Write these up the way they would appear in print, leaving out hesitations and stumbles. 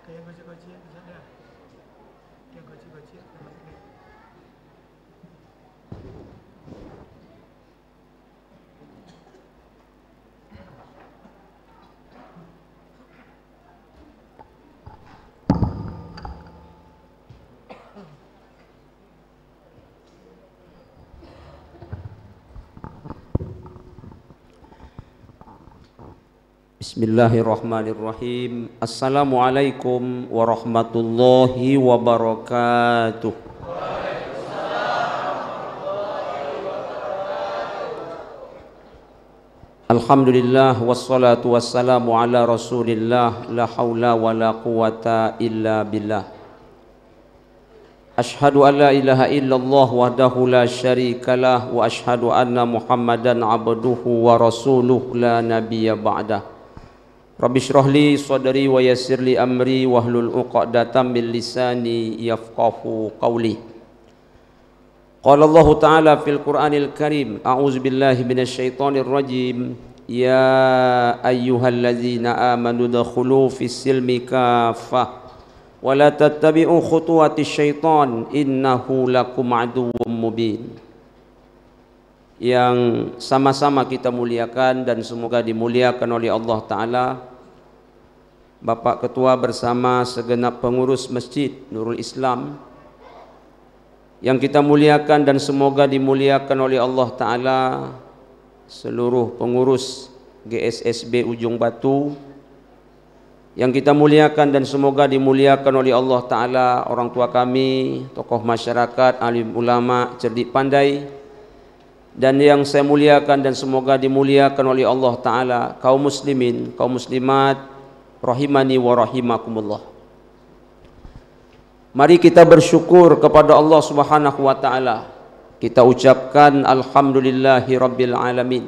Yang kecil-kecil macam dia. Yang kecil-kecil macam dia. Bismillahirrahmanirrahim. Assalamualaikum warahmatullahi wabarakatuh. Alhamdulillah wassalatu wassalamu ala rasulillah. La hawla wa la quwata illa billah. Ashhadu an la ilaha illallah wahdahu la syarikalah. Wa ashhadu anna muhammadan abduhu wa rasuluh la nabiyya ba'dah. Rabbi shrah li sadri wa yassir li amri wahlul 'uqdatam min lisani yafqahu qawli. Qala Allah Ta'ala fil Qur'anil Karim, a'udzu billahi minasy syaithanir rajim. Ya ayyuhalladzina amanu dakhulu fis silmi kaffah wa la tattabi'u khutuwatis syaitan innahu lakum aduwwum mubin. Yang sama-sama kita muliakan dan semoga dimuliakan oleh Allah Ta'ala, Bapak Ketua bersama segenap pengurus Masjid Nurul Islam, yang kita muliakan dan semoga dimuliakan oleh Allah Ta'ala, seluruh pengurus GSSB Ujung Batu, yang kita muliakan dan semoga dimuliakan oleh Allah Ta'ala, orang tua kami, tokoh masyarakat, alim ulama, cerdik pandai, dan yang saya muliakan dan semoga dimuliakan oleh Allah Ta'ala, kaum muslimin, kaum muslimat, rahimani wa rahimakumullah. Mari kita bersyukur kepada Allah Subhanahu wa Ta'ala. Kita ucapkan alhamdulillahi rabbil alamin.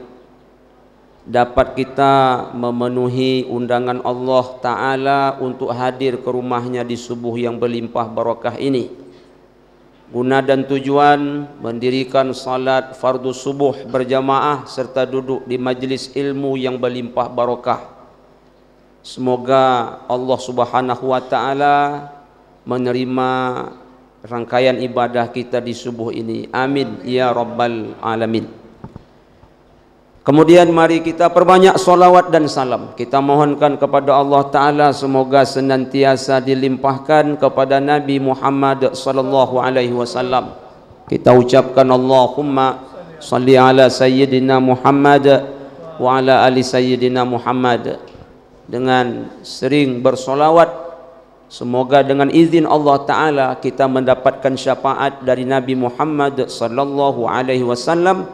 Dapat kita memenuhi undangan Allah Ta'ala untuk hadir ke rumahnya di subuh yang berlimpah barakah ini. Guna dan tujuan mendirikan salat fardu subuh berjamaah serta duduk di majlis ilmu yang berlimpah barakah. Semoga Allah Subhanahu wa Ta'ala menerima rangkaian ibadah kita di subuh ini. Amin ya rabbal alamin. Kemudian mari kita perbanyak solawat dan salam. Kita mohonkan kepada Allah Ta'ala semoga senantiasa dilimpahkan kepada Nabi Muhammad sallallahu alaihi wasallam. Kita ucapkan Allahumma salli ala sayyidina Muhammad wa ala ali sayyidina Muhammad. Dengan sering bersolawat, semoga dengan izin Allah Ta'ala kita mendapatkan syafaat dari Nabi Muhammad sallallahu alaihi wasallam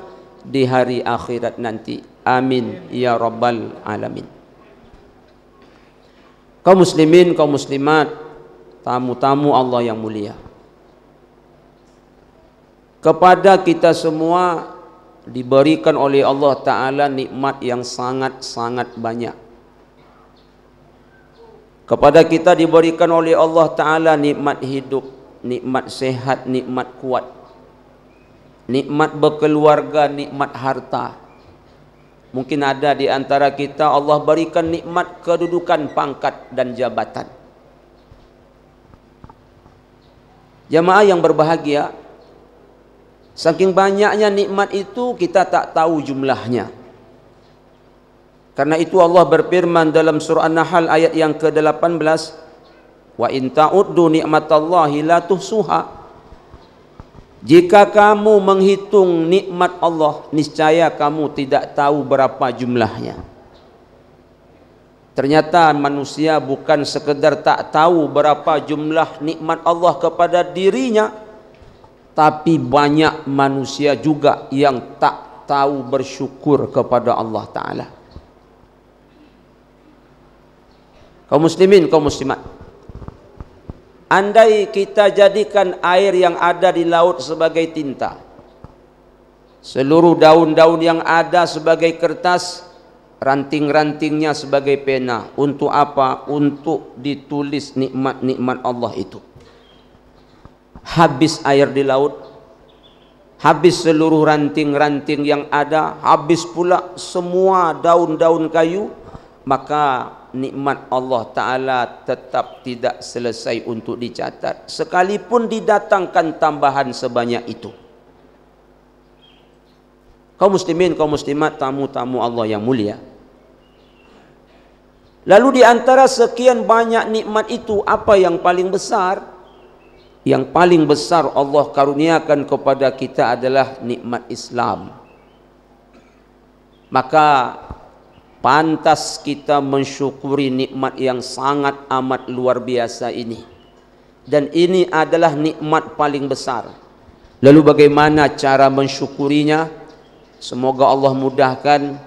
di hari akhirat nanti. Amin ya rabbal alamin. Kaum muslimin, kaum muslimat, tamu-tamu Allah yang mulia, kepada kita semua diberikan oleh Allah Ta'ala nikmat yang sangat-sangat banyak. Kepada kita diberikan oleh Allah Ta'ala nikmat hidup, nikmat sehat, nikmat kuat, nikmat berkeluarga, nikmat harta. Mungkin ada di antara kita Allah berikan nikmat kedudukan, pangkat dan jabatan. Jamaah yang berbahagia, saking banyaknya nikmat itu kita tak tahu jumlahnya. Karena itu Allah berfirman dalam surah An-Nahl ayat yang ke-18, wa in ta'uddu ni'matallahi la tuhsuha. Jika kamu menghitung nikmat Allah, niscaya kamu tidak tahu berapa jumlahnya. Ternyata manusia bukan sekedar tak tahu berapa jumlah nikmat Allah kepada dirinya, tapi banyak manusia juga yang tak tahu bersyukur kepada Allah Ta'ala. Kaum muslimin, kaum muslimat, andai kita jadikan air yang ada di laut sebagai tinta, seluruh daun-daun yang ada sebagai kertas, ranting-rantingnya sebagai pena, untuk apa? Untuk ditulis nikmat-nikmat Allah itu. Habis air di laut, habis seluruh ranting-ranting yang ada, habis pula semua daun-daun kayu, maka nikmat Allah Ta'ala tetap tidak selesai untuk dicatat, sekalipun didatangkan tambahan sebanyak itu. Kaum muslimin, kaum muslimat, tamu-tamu Allah yang mulia, lalu di antara sekian banyak nikmat itu, apa yang paling besar? Yang paling besar Allah karuniakan kepada kita adalah nikmat Islam. Maka pantas kita mensyukuri nikmat yang sangat amat luar biasa ini. Dan ini adalah nikmat paling besar. Lalu bagaimana cara mensyukurinya? Semoga Allah mudahkan.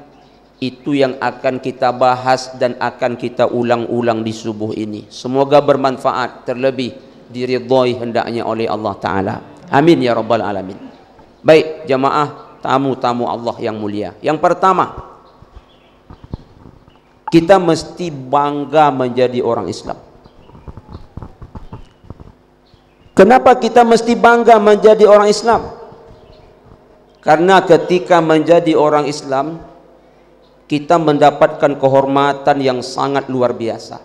Itu yang akan kita bahas dan akan kita ulang-ulang di subuh ini. Semoga bermanfaat, terlebih diridhai hendaknya oleh Allah Ta'ala. Amin ya rabbal alamin. Baik jamaah, tamu-tamu Allah yang mulia, yang pertama, kita mesti bangga menjadi orang Islam. Kenapa kita mesti bangga menjadi orang Islam? Karena ketika menjadi orang Islam, kita mendapatkan kehormatan yang sangat luar biasa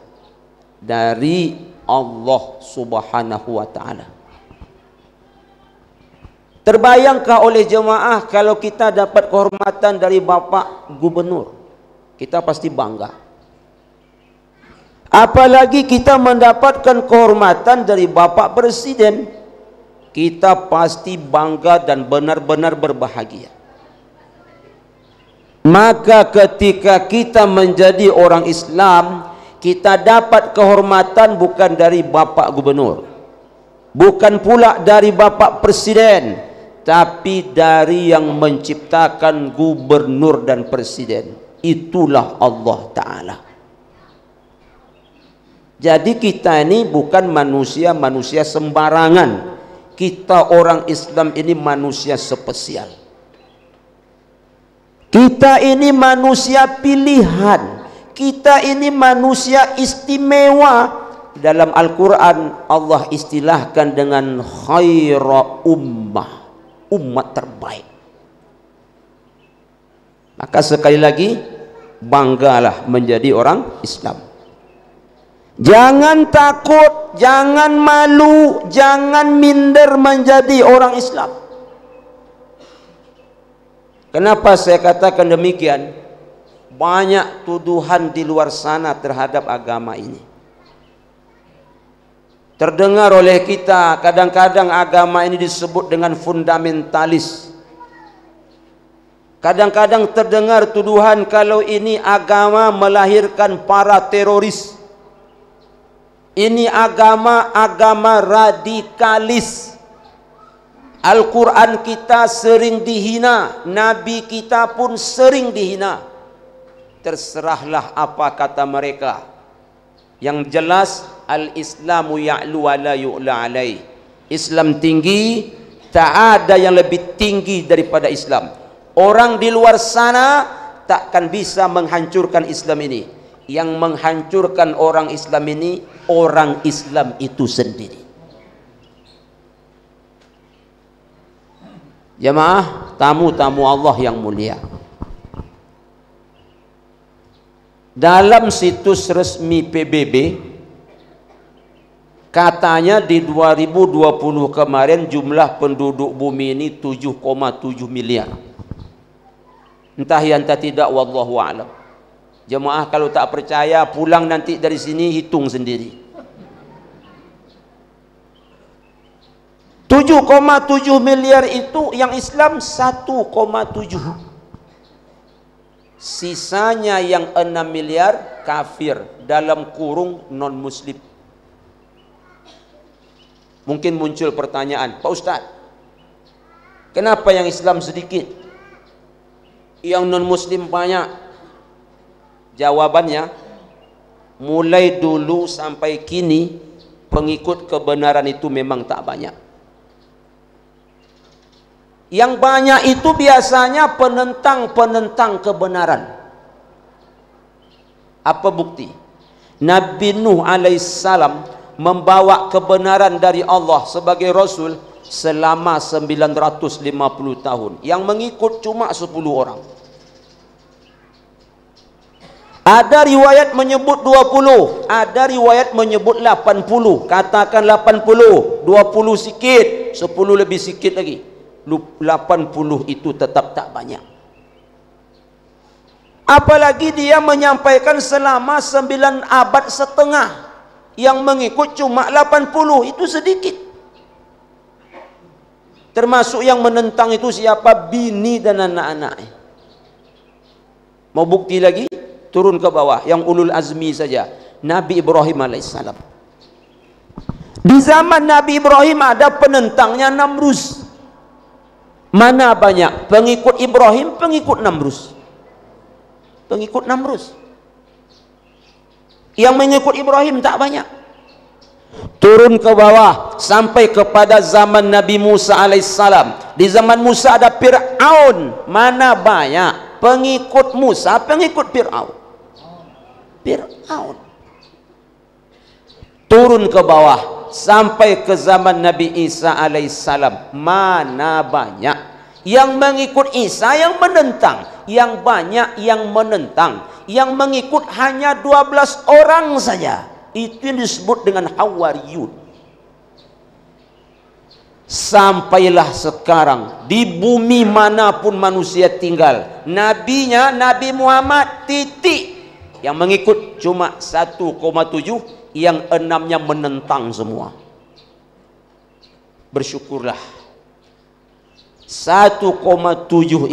dari Allah Subhanahu wa Ta'ala. Terbayangkah oleh jemaah kalau kita dapat kehormatan dari Bapak Gubernur? Kita pasti bangga. Apalagi kita mendapatkan kehormatan dari Bapak Presiden, kita pasti bangga dan benar-benar berbahagia. Maka ketika kita menjadi orang Islam, kita dapat kehormatan bukan dari Bapak Gubernur, bukan pula dari Bapak Presiden, tapi dari yang menciptakan gubernur dan presiden. Itulah Allah Ta'ala. Jadi kita ini bukan manusia sembarangan. Kita orang Islam ini manusia spesial. Kita ini manusia pilihan. Kita ini manusia istimewa. Dalam Al-Quran Allah istilahkan dengan khaira ummah, umat terbaik. Maka sekali lagi, banggalah menjadi orang Islam. Jangan takut, jangan malu, jangan minder menjadi orang Islam. Kenapa saya katakan demikian? Banyak tuduhan di luar sana terhadap agama ini. Terdengar oleh kita, kadang-kadang agama ini disebut dengan fundamentalis. Kadang-kadang terdengar tuduhan kalau ini agama melahirkan para teroris. Ini agama radikalis. Al-Quran kita sering dihina, Nabi kita pun sering dihina. Terserahlah apa kata mereka. Yang jelas, al-Islamu ya'lu wa la yu'la alaih. Islam tinggi, tak ada yang lebih tinggi daripada Islam. Orang di luar sana takkan bisa menghancurkan Islam ini. Yang menghancurkan orang Islam ini, orang Islam itu sendiri. Jemaah, tamu-tamu Allah yang mulia, dalam situs resmi PBB katanya di 2020 kemarin jumlah penduduk bumi ini 7,7 miliar. Entah ya entah tidak, wallahu a'lam. Jemaah kalau tak percaya, pulang nanti dari sini hitung sendiri. 7,7 miliar itu yang Islam 1,7. Sisanya yang 6 miliar kafir, dalam kurung non muslim. Mungkin muncul pertanyaan, Pak Ustadz, kenapa yang Islam sedikit, yang non muslim banyak? Jawabannya, mulai dulu sampai kini pengikut kebenaran itu memang tak banyak. Yang banyak itu biasanya penentang-penentang kebenaran. Apa bukti? Nabi Nuh alaihissalam membawa kebenaran dari Allah sebagai Rasul selama 950 tahun. Yang mengikut cuma 10 orang. Ada riwayat menyebut 20, ada riwayat menyebut 80. Katakan 80, 20 sikit, 10 lebih sikit lagi. 80 itu tetap tak banyak. Apalagi dia menyampaikan selama 9 abad setengah, yang mengikut cuma 80, itu sedikit. Termasuk yang menentang itu siapa? Bini dan anak-anaknya. Mau bukti lagi? Turun ke bawah, yang ulul azmi saja. Nabi Ibrahim alaihissalam. Di zaman Nabi Ibrahim ada penentangnya Namrus. Mana banyak pengikut Ibrahim, pengikut Namrus. Pengikut Namrus. Yang mengikut Ibrahim tak banyak. Turun ke bawah sampai kepada zaman Nabi Musa alaihissalam. Di zaman Musa ada Fir'aun. Mana banyak pengikut Musa, pengikut Fir'aun. Fir'aun. Turun ke bawah sampai ke zaman Nabi Isa alaihissalam. Mana banyak yang mengikut Isa, yang menentang. Yang banyak yang menentang. Yang mengikut hanya 12 orang saja. Itu yang disebut dengan Hawariyun. Sampailah sekarang di bumi manapun manusia tinggal, nabinya Nabi Muhammad, titik. Yang mengikut cuma 1,7, yang 6-nya menentang semua. Bersyukurlah. 1,7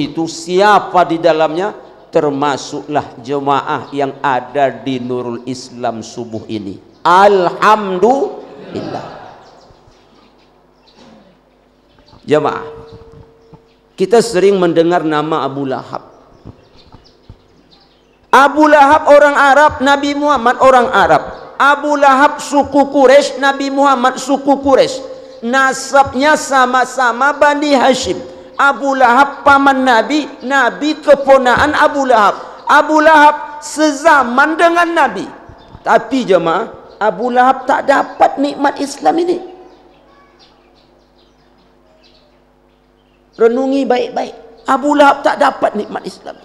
itu siapa di dalamnya? Termasuklah jemaah yang ada di Nurul Islam subuh ini. Alhamdulillah. Jemaah, kita sering mendengar nama Abu Lahab. Abu Lahab orang Arab, Nabi Muhammad orang Arab. Abu Lahab suku Quraisy, Nabi Muhammad suku Quraisy. Nasabnya sama-sama Bani Hashim. Abu Lahab paman Nabi, Nabi keponaan Abu Lahab. Abu Lahab sezaman dengan Nabi. Tapi jemaah, Abu Lahab tak dapat nikmat Islam ini. Renungi baik-baik. Abu Lahab tak dapat nikmat Islam.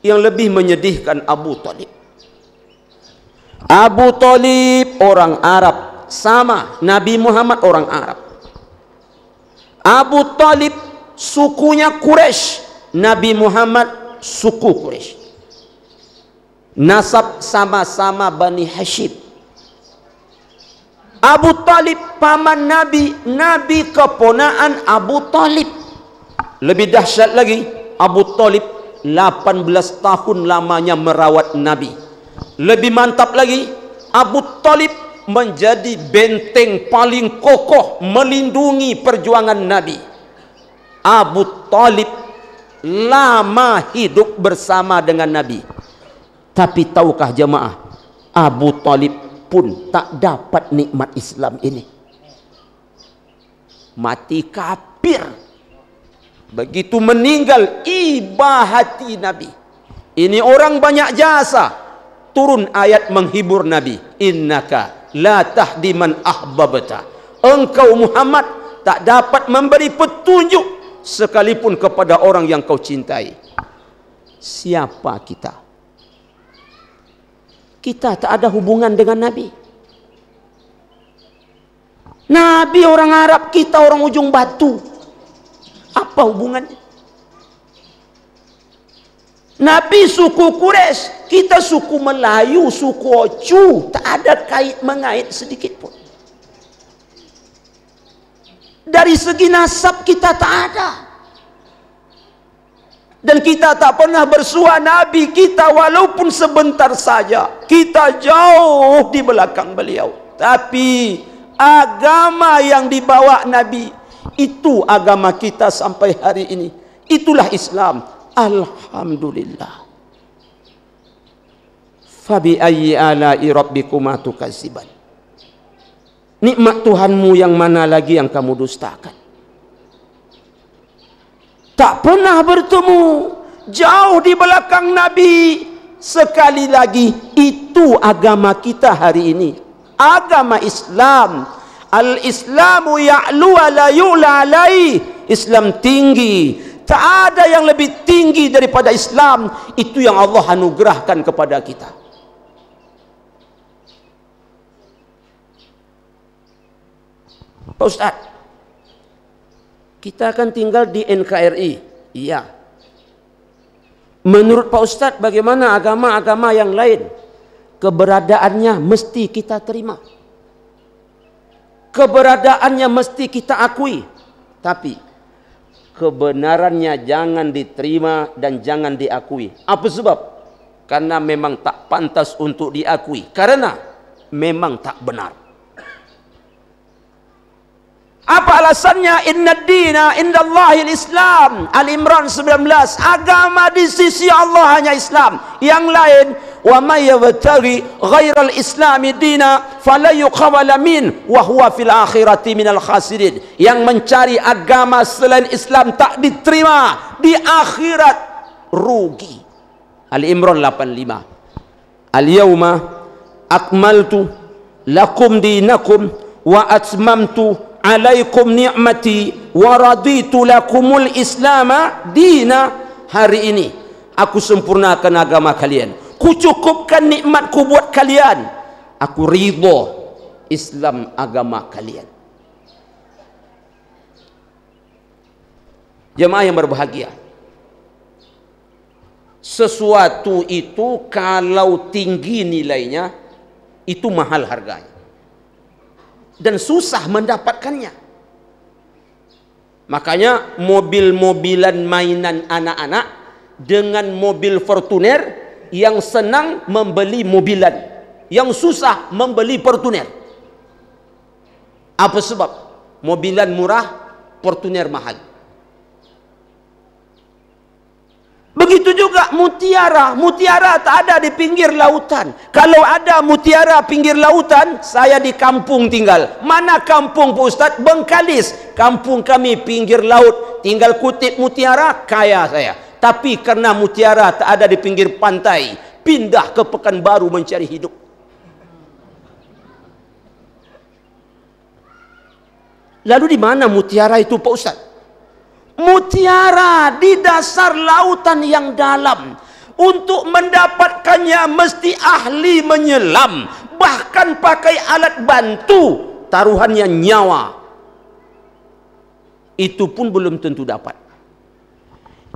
Yang lebih menyedihkan Abu Talib. Abu Talib orang Arab, sama Nabi Muhammad orang Arab. Abu Talib sukunya Quraisy, Nabi Muhammad suku Quraisy. Nasab sama-sama Bani Hashim. Abu Talib paman Nabi, Nabi keponaan Abu Talib. Lebih dahsyat lagi, Abu Talib 18 tahun lamanya merawat Nabi. Lebih mantap lagi, Abu Talib menjadi benteng paling kokoh melindungi perjuangan Nabi. Abu Talib lama hidup bersama dengan Nabi. Tapi tahukah jemaah, Abu Talib pun tak dapat nikmat Islam ini. Mati kafir. Begitu meninggal, iba hati Nabi. Ini orang banyak jasa. Turun ayat menghibur Nabi. Innaka la tahdi man ahbabta. Engkau Muhammad tak dapat memberi petunjuk sekalipun kepada orang yang kau cintai. Siapa kita? Kita tak ada hubungan dengan Nabi. Nabi orang Arab, kita orang ujung batu. Apa hubungannya? Nabi suku Quraisy, kita suku Melayu, suku Ocu, tak ada kait mengait sedikit pun. Dari segi nasab kita tak ada. Dan kita tak pernah bersua Nabi kita, walaupun sebentar saja. Kita jauh di belakang beliau. Tapi agama yang dibawa Nabi, itu agama kita sampai hari ini. Itulah Islam. Alhamdulillah. Fabi ayyi ala'i rabbikuma tukadziban. Nikmat Tuhanmu yang mana lagi yang kamu dustakan? Tak pernah bertemu, jauh di belakang Nabi. Sekali lagi, itu agama kita hari ini. Agama Islam. Al-Islamu ya'lu wa la yu'la alaih. Islam tinggi, Tak ada yang lebih tinggi daripada Islam. Itu yang Allah anugerahkan kepada kita. Pak Ustaz, kita akan tinggal di NKRI. Iya. Menurut Pak Ustaz, bagaimana agama-agama yang lain? Keberadaannya mesti kita terima. Keberadaannya mesti kita akui. Tapi kebenarannya jangan diterima dan jangan diakui. Apa sebab? Karena memang tak pantas untuk diakui. Karena memang tak benar. Apa alasannya? Inna dina indallahil Islam. Al-Imran 19. Agama di sisi Allah hanya Islam. Yang lain, wa may yabtaghi ghairal islami dina fala yuqbal min wa huwa fil akhirati minal khasirin. Yang mencari agama selain Islam tak diterima, di akhirat rugi. Al-Imran 85. Al-yawma akmaltu lakum dinakum wa atmamtu alaikum ni'mati wa raditu lakumul islama dina. Hari ini aku sempurnakan agama kalian, ku cukupkan nikmatku buat kalian, aku ridha Islam agama kalian. Jemaah yang berbahagia, sesuatu itu kalau tinggi nilainya, itu mahal harganya dan susah mendapatkannya. Makanya mobil-mobilan mainan anak-anak dengan mobil Fortuner, yang senang membeli mobilan, yang susah membeli Fortuner. Apa sebab? Mobilan murah, Fortuner mahal. Begitu juga mutiara. Mutiara tak ada di pinggir lautan. Kalau ada mutiara pinggir lautan, saya di kampung tinggal. Mana kampung Pak Ustaz? Bengkalis. Kampung kami pinggir laut. Tinggal kutip mutiara, kaya saya. Tapi karena mutiara tak ada di pinggir pantai, pindah ke Pekanbaru mencari hidup. Lalu di mana mutiara itu Pak Ustaz? Mutiara di dasar lautan yang dalam. Untuk mendapatkannya mesti ahli menyelam, bahkan pakai alat bantu, taruhannya nyawa. Itu pun belum tentu dapat.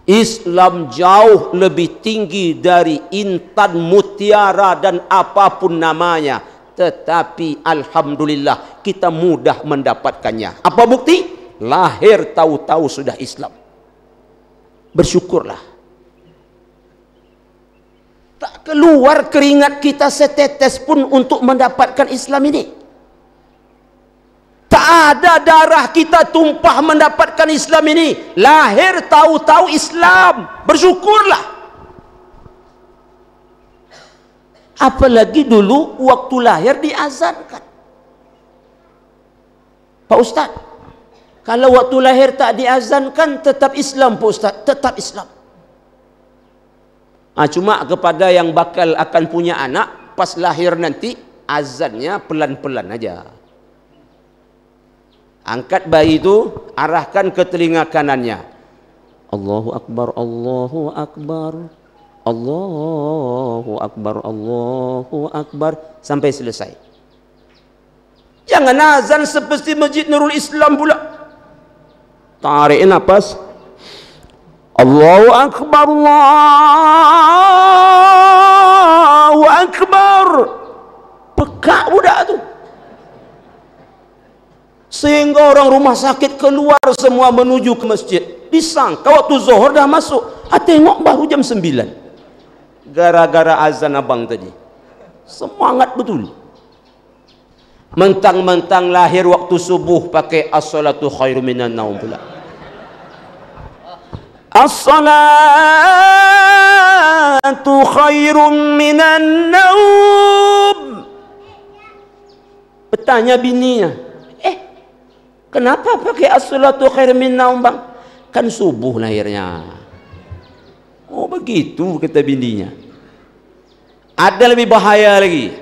Islam jauh lebih tinggi dari intan, mutiara dan apapun namanya. Tetapi alhamdulillah kita mudah mendapatkannya. Apa bukti? Lahir tahu-tahu sudah Islam. Bersyukurlah. Tak keluar keringat kita setetes pun untuk mendapatkan Islam ini. Tak ada darah kita tumpah mendapatkan Islam ini. Lahir tahu-tahu Islam. Bersyukurlah. Apalagi dulu waktu lahir diazankan. Pak Ustaz, kalau waktu lahir tak diazankan, tetap Islam Pak Ustaz, tetap Islam. Cuma kepada yang bakal akan punya anak, pas lahir nanti, azannya pelan-pelan aja. Angkat bayi itu, arahkan ke telinga kanannya. Allahu Akbar, Allahu Akbar, Allahu Akbar, Allahu Akbar, sampai selesai. Jangan azan seperti Masjid Nurul Islam pula. Tarik nafas, Allahu Akbar, Allahu Akbar, pekak budak tu, sehingga orang rumah sakit keluar semua menuju ke masjid. Disangka waktu zuhur dah masuk, tengok baru jam 9. Gara-gara azan abang tadi. Semangat betul. Mentang-mentang lahir waktu subuh pakai as-salatu khairum minan naum pula. As-salatu khairum minan naum. Bertanya bininya, kenapa pakai as-salatu khairum minan naum bang? Kan subuh lahirnya. Oh begitu kata bininya. Ada lebih bahaya lagi.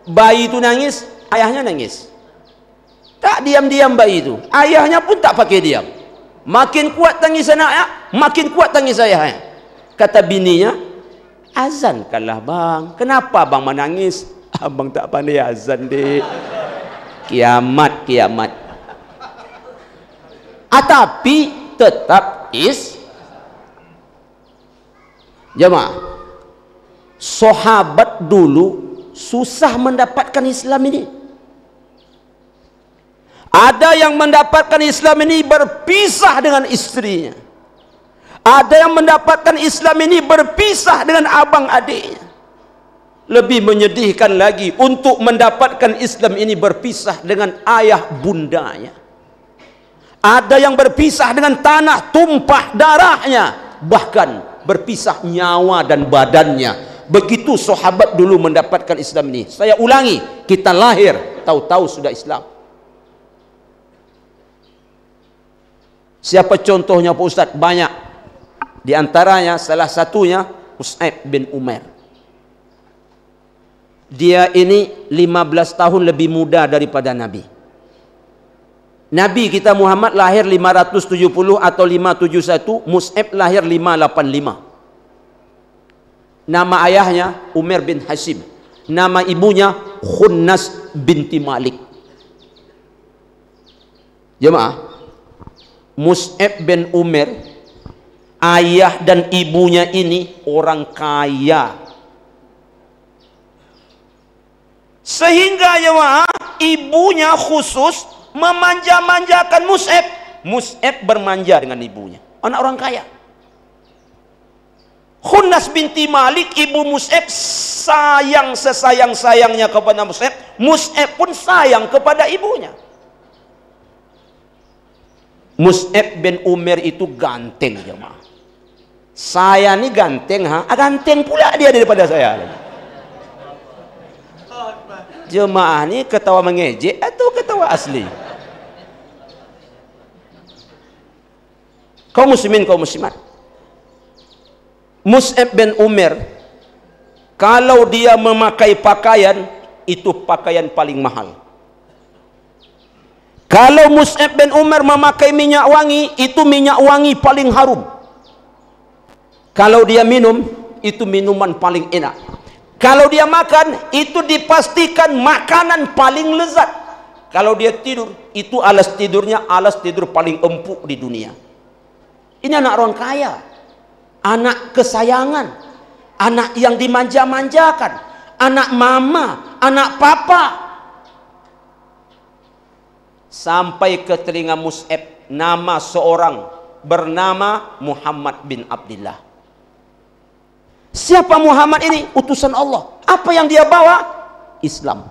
Bayi itu nangis, ayahnya nangis. Tak diam-diam bayi itu. Ayahnya pun tak pakai diam. Makin kuat tangis anaknya, makin kuat tangis ayahnya. Kata bininya, azankanlah bang. Kenapa bang menangis? Abang tak pandai azan deh. Kiamat, kiamat. Tapi tetap jemaah, sahabat dulu susah mendapatkan Islam ini. Ada yang mendapatkan Islam ini berpisah dengan istrinya. Ada yang mendapatkan Islam ini berpisah dengan abang adiknya. Lebih menyedihkan lagi, untuk mendapatkan Islam ini berpisah dengan ayah bundanya. Ada yang berpisah dengan tanah, tumpah darahnya, bahkan berpisah nyawa dan badannya. Begitu sahabat dulu mendapatkan Islam ini. Saya ulangi, kita lahir tahu-tahu sudah Islam. Siapa contohnya Pak Ustaz? Banyak. Di antaranya salah satunya Mus'ab bin Umair. Dia ini 15 tahun lebih muda daripada Nabi. Nabi kita Muhammad lahir 570 atau 571, Mus'ab lahir 585. Nama ayahnya Umair bin Hasim. Nama ibunya Khunnas binti Malik. Jemaah, Mus'ab bin Umair, ayah dan ibunya ini orang kaya. Sehingga jemaah, ibunya khusus memanja-manjakan Mus'ab. Mus'ab bermanja dengan ibunya. Anak orang kaya. Khunnas binti Malik, ibu Mus'ab, sayang sesayang-sayangnya kepada Mus'ab. Mus'ab pun sayang kepada ibunya. Mus'ab bin Umair itu ganteng jemaah. Saya ni ganteng, ganteng pula dia daripada saya. Jemaah ni ketawa mengejek atau ketawa asli? Kaum muslimin, kaum muslimat, Mus'ab bin Umair, kalau dia memakai pakaian, itu pakaian paling mahal. Kalau Mus'ab bin Umair memakai minyak wangi, itu minyak wangi paling harum. Kalau dia minum, itu minuman paling enak. Kalau dia makan, itu dipastikan makanan paling lezat. Kalau dia tidur, itu alas tidurnya alas tidur paling empuk di dunia. Ini anak orang kaya, anak kesayangan, anak yang dimanja-manjakan, anak mama, anak papa. Sampai ke telinga Mus'ab nama seorang bernama Muhammad bin Abdullah. Siapa Muhammad ini? Utusan Allah. Apa yang dia bawa? Islam.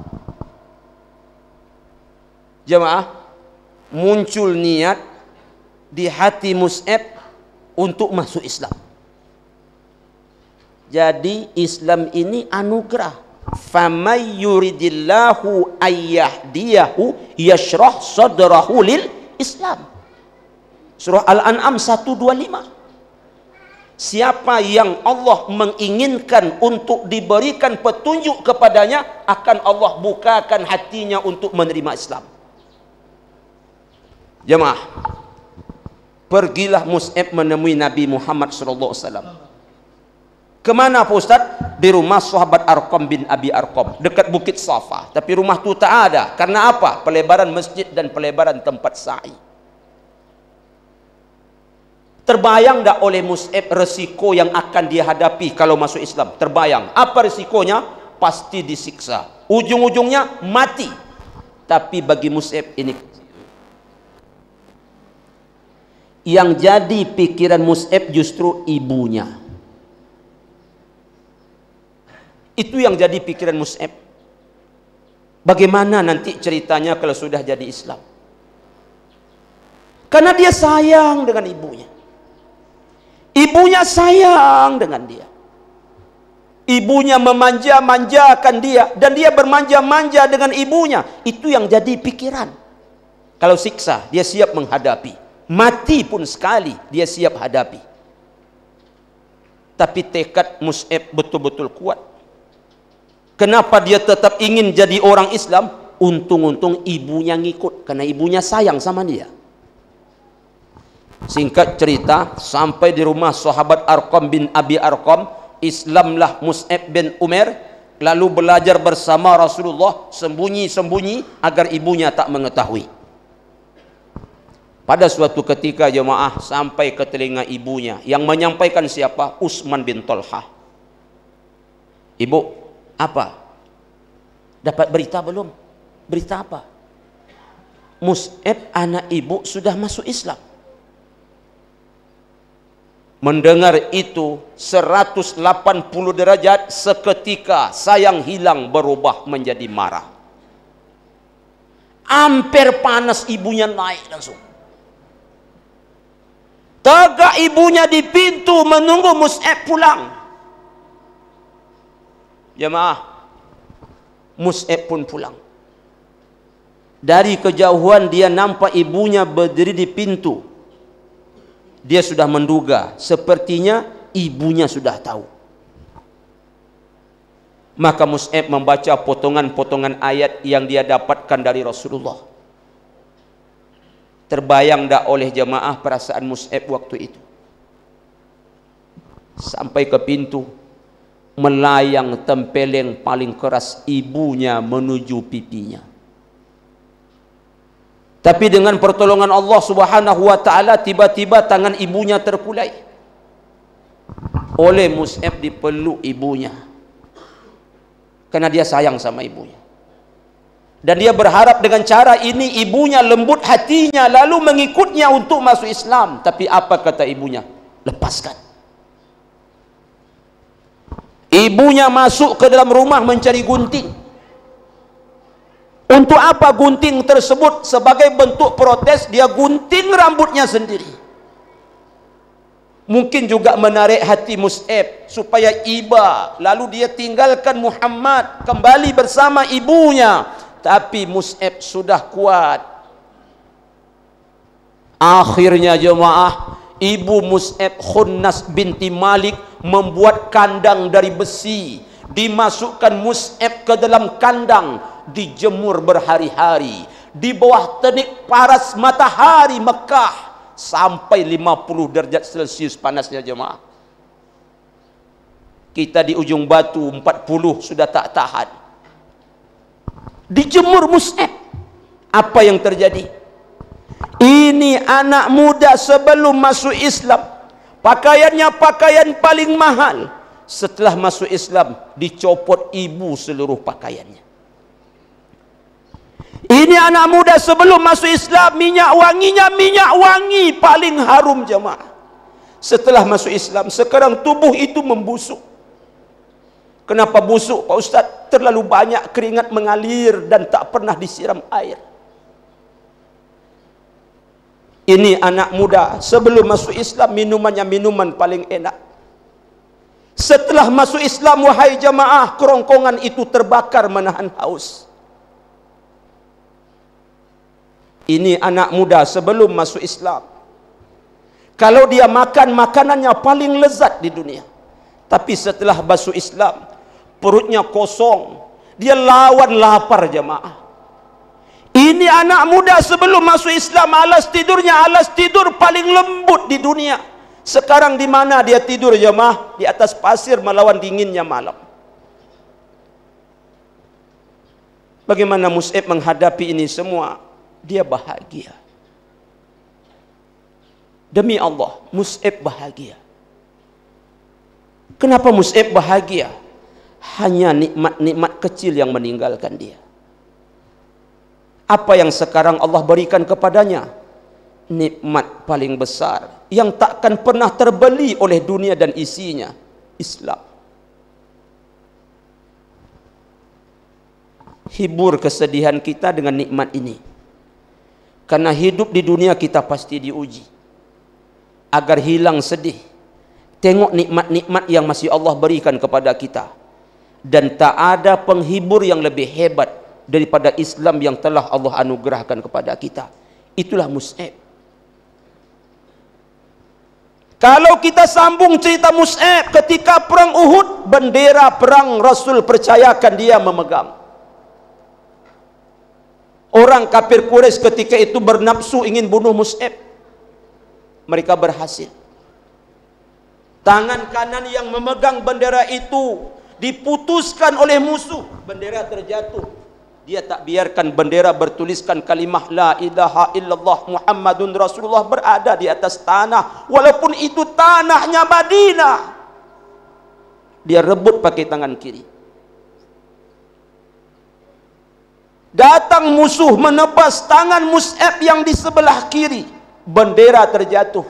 Jemaah, muncul niat di hati Mus'ab untuk masuk Islam. Jadi Islam ini anugerah. فَمَنْ يُرِدِ اللَّهُ أَنْ يَهْدِيَهُ يَشْرَحْ صَدْرَهُ لِلْإِسْلَامِ. Surah Al-An'am 125. Siapa yang Allah menginginkan untuk diberikan petunjuk kepadanya, akan Allah bukakan hatinya untuk menerima Islam. Jemaah, pergilah Mus'ab menemui Nabi Muhammad SAW. Kemana Pak Ustaz? Di rumah sahabat Arqam bin Abi Arqam, dekat Bukit Safa. Tapi rumah itu tak ada. Karena apa? Pelebaran masjid dan pelebaran tempat sa'i. Terbayang tak oleh Mus'ab resiko yang akan dia hadapi kalau masuk Islam? Terbayang. Apa resikonya? Pasti disiksa. Ujung-ujungnya mati. Tapi bagi Mus'ab ini, yang jadi pikiran Mus'ab justru ibunya. Itu yang jadi pikiran Mus'ab. Bagaimana nanti ceritanya kalau sudah jadi Islam? Karena dia sayang dengan ibunya. Ibunya sayang dengan dia. Ibunya memanja-manjakan dia, dan dia bermanja-manja dengan ibunya. Itu yang jadi pikiran. Kalau siksa, dia siap menghadapi. Mati pun sekali, dia siap hadapi. Tapi tekad Mus'ab betul-betul kuat. Kenapa dia tetap ingin jadi orang Islam? Untung-untung ibunya ngikut, karena ibunya sayang sama dia. Singkat cerita, sampai di rumah sahabat Arqam bin Abi Arqam, Islamlah Mus'ab bin Umair, lalu belajar bersama Rasulullah sembunyi-sembunyi agar ibunya tak mengetahui. Pada suatu ketika jemaah sampai ke telinga ibunya, yang menyampaikan siapa? Utsman bin Talhah. Ibu, apa? Dapat berita belum? Berita apa? Mus'ab anak ibu sudah masuk Islam. Mendengar itu 180 derajat, seketika sayang hilang berubah menjadi marah. Ampere panas, ibunya naik langsung. Tegak ibunya di pintu menunggu Mus'ab pulang. Jemaah, Mus'ab pun pulang. Dari kejauhan dia nampak ibunya berdiri di pintu. Dia sudah menduga, sepertinya ibunya sudah tahu. Maka Mus'ab membaca potongan-potongan ayat yang dia dapatkan dari Rasulullah. Terbayang tak oleh jemaah perasaan Mus'ab waktu itu? Sampai ke pintu, melayang tempeleng paling keras ibunya menuju pipinya. Tapi dengan pertolongan Allah Subhanahu wa taala, tiba-tiba tangan ibunya terkulai. Oleh Mus'ab dipeluk ibunya, karena dia sayang sama ibunya. Dan dia berharap dengan cara ini ibunya lembut hatinya lalu mengikutnya untuk masuk Islam. Tapi apa kata ibunya? Lepaskan. Ibunya masuk ke dalam rumah mencari gunting. Untuk apa gunting tersebut? Sebagai bentuk protes, dia gunting rambutnya sendiri. Mungkin juga menarik hati Mus'ab supaya iba, lalu dia tinggalkan Muhammad, kembali bersama ibunya. Tapi Mus'ab sudah kuat. Akhirnya jemaah, ibu Mus'ab, Khunnas binti Malik, membuat kandang dari besi. Dimasukkan Mus'ab ke dalam kandang, dijemur berhari-hari di bawah terik paras matahari Mekah sampai 50 derajat Celcius panasnya jemaah. Kita di ujung batu 40 sudah tak tahan. Dijemur Mus'ab. Apa yang terjadi? Ini anak muda sebelum masuk Islam, pakaiannya pakaian paling mahal. Setelah masuk Islam, dicopot ibu seluruh pakaiannya. Ini anak muda sebelum masuk Islam, minyak wanginya minyak wangi paling harum jemaah. Setelah masuk Islam, sekarang tubuh itu membusuk. Kenapa busuk Pak Ustaz? Terlalu banyak keringat mengalir dan tak pernah disiram air. Ini anak muda sebelum masuk Islam, minumannya minuman paling enak. Setelah masuk Islam, wahai jamaah, kerongkongan itu terbakar menahan haus. Ini anak muda sebelum masuk Islam. Kalau dia makan, makanannya paling lezat di dunia. Tapi setelah masuk Islam, perutnya kosong. Dia lawan lapar jamaah. Ini anak muda sebelum masuk Islam, alas tidurnya alas tidur paling lembut di dunia. Sekarang di mana dia tidur jemaah? Di atas pasir melawan dinginnya malam. Bagaimana Mus'ab menghadapi ini semua? Dia bahagia. Demi Allah, Mus'ab bahagia. Kenapa Mus'ab bahagia? Hanya nikmat-nikmat kecil yang meninggalkan dia. Apa yang sekarang Allah berikan kepadanya? Nikmat paling besar yang takkan pernah terbeli oleh dunia dan isinya, Islam. Hibur kesedihan kita dengan nikmat ini. Karena hidup di dunia kita pasti diuji. Agar hilang sedih, tengok nikmat-nikmat yang masih Allah berikan kepada kita. Dan tak ada penghibur yang lebih hebat daripada Islam yang telah Allah anugerahkan kepada kita. Itulah Mus'ab. Kalau kita sambung cerita Mus'ab, ketika perang Uhud, bendera perang Rasul percayakan dia memegang. Orang kafir Quraisy ketika itu bernafsu ingin bunuh Mus'ab. mereka berhasil. Tangan kanan yang memegang bendera itu diputuskan oleh musuh, bendera terjatuh. Dia tak biarkan bendera bertuliskan kalimah la ilaha illallah Muhammadun Rasulullah berada di atas tanah, walaupun itu tanahnya Madinah. Dia rebut pakai tangan kiri. Datang musuh menebas tangan Mus'ab yang di sebelah kiri, bendera terjatuh.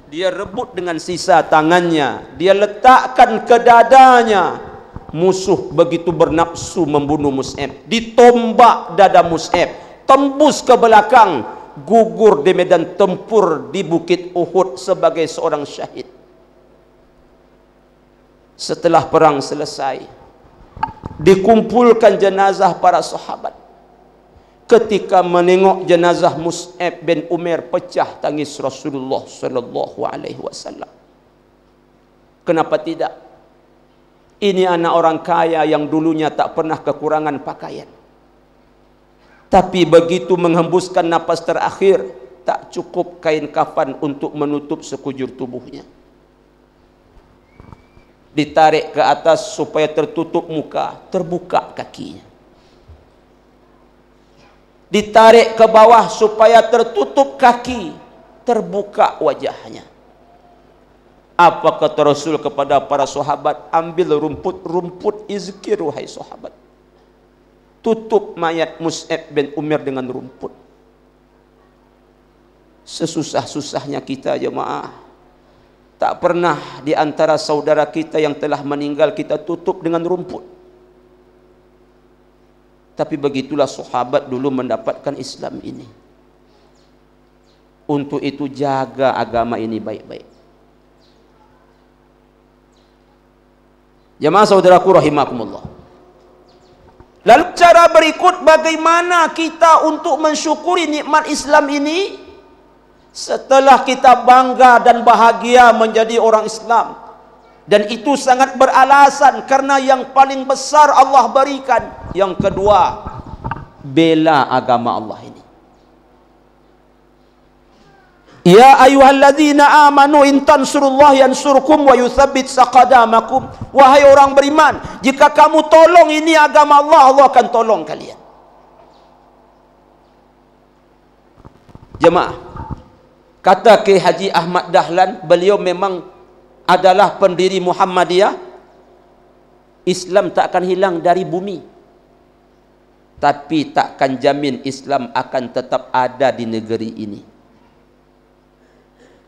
Dia rebut dengan sisa tangannya, dia letakkan ke dadanya. Musuh begitu bernafsu membunuh Mus'ab, ditombak dada Mus'ab, tembus ke belakang, gugur di medan tempur di Bukit Uhud sebagai seorang syahid. Setelah perang selesai, dikumpulkan jenazah para sahabat. Ketika menengok jenazah Mus'ab bin Umair, pecah tangis Rasulullah sallallahu alaihi wasallam. Kenapa tidak? Ini anak orang kaya yang dulunya tak pernah kekurangan pakaian. Tapi begitu menghembuskan napas terakhir, tak cukup kain kafan untuk menutup sekujur tubuhnya. Ditarik ke atas supaya tertutup muka, terbuka kakinya. Ditarik ke bawah supaya tertutup kaki, terbuka wajahnya. Apa kata Rasul kepada para sahabat? Ambil rumput-rumput izkir wahai sahabat. Tutup mayat Mus'ab bin Umair dengan rumput. Sesusah-susahnya kita jemaah, tak pernah di antara saudara kita yang telah meninggal kita tutup dengan rumput. Tapi begitulah sahabat dulu mendapatkan Islam ini. Untuk itu jaga agama ini baik-baik. Jemaah saudaraku rahimakumullah. Lalu cara berikut bagaimana kita untuk mensyukuri nikmat Islam ini? Setelah kita bangga dan bahagia menjadi orang Islam, dan itu sangat beralasan karena yang paling besar Allah berikan. Yang kedua, bela agama Allah ini. Ya ayyuhalladzina amanu in tansurullaha yansurkum wa yutsabbit aqdamakum. Wahai orang beriman, jika kamu tolong ini agama Allah, Allah akan tolong kalian. Jemaah, kata Kiai Haji Ahmad Dahlan, beliau memang adalah pendiri Muhammadiyah. Islam tak akan hilang dari bumi, tapi takkan jamin Islam akan tetap ada di negeri ini.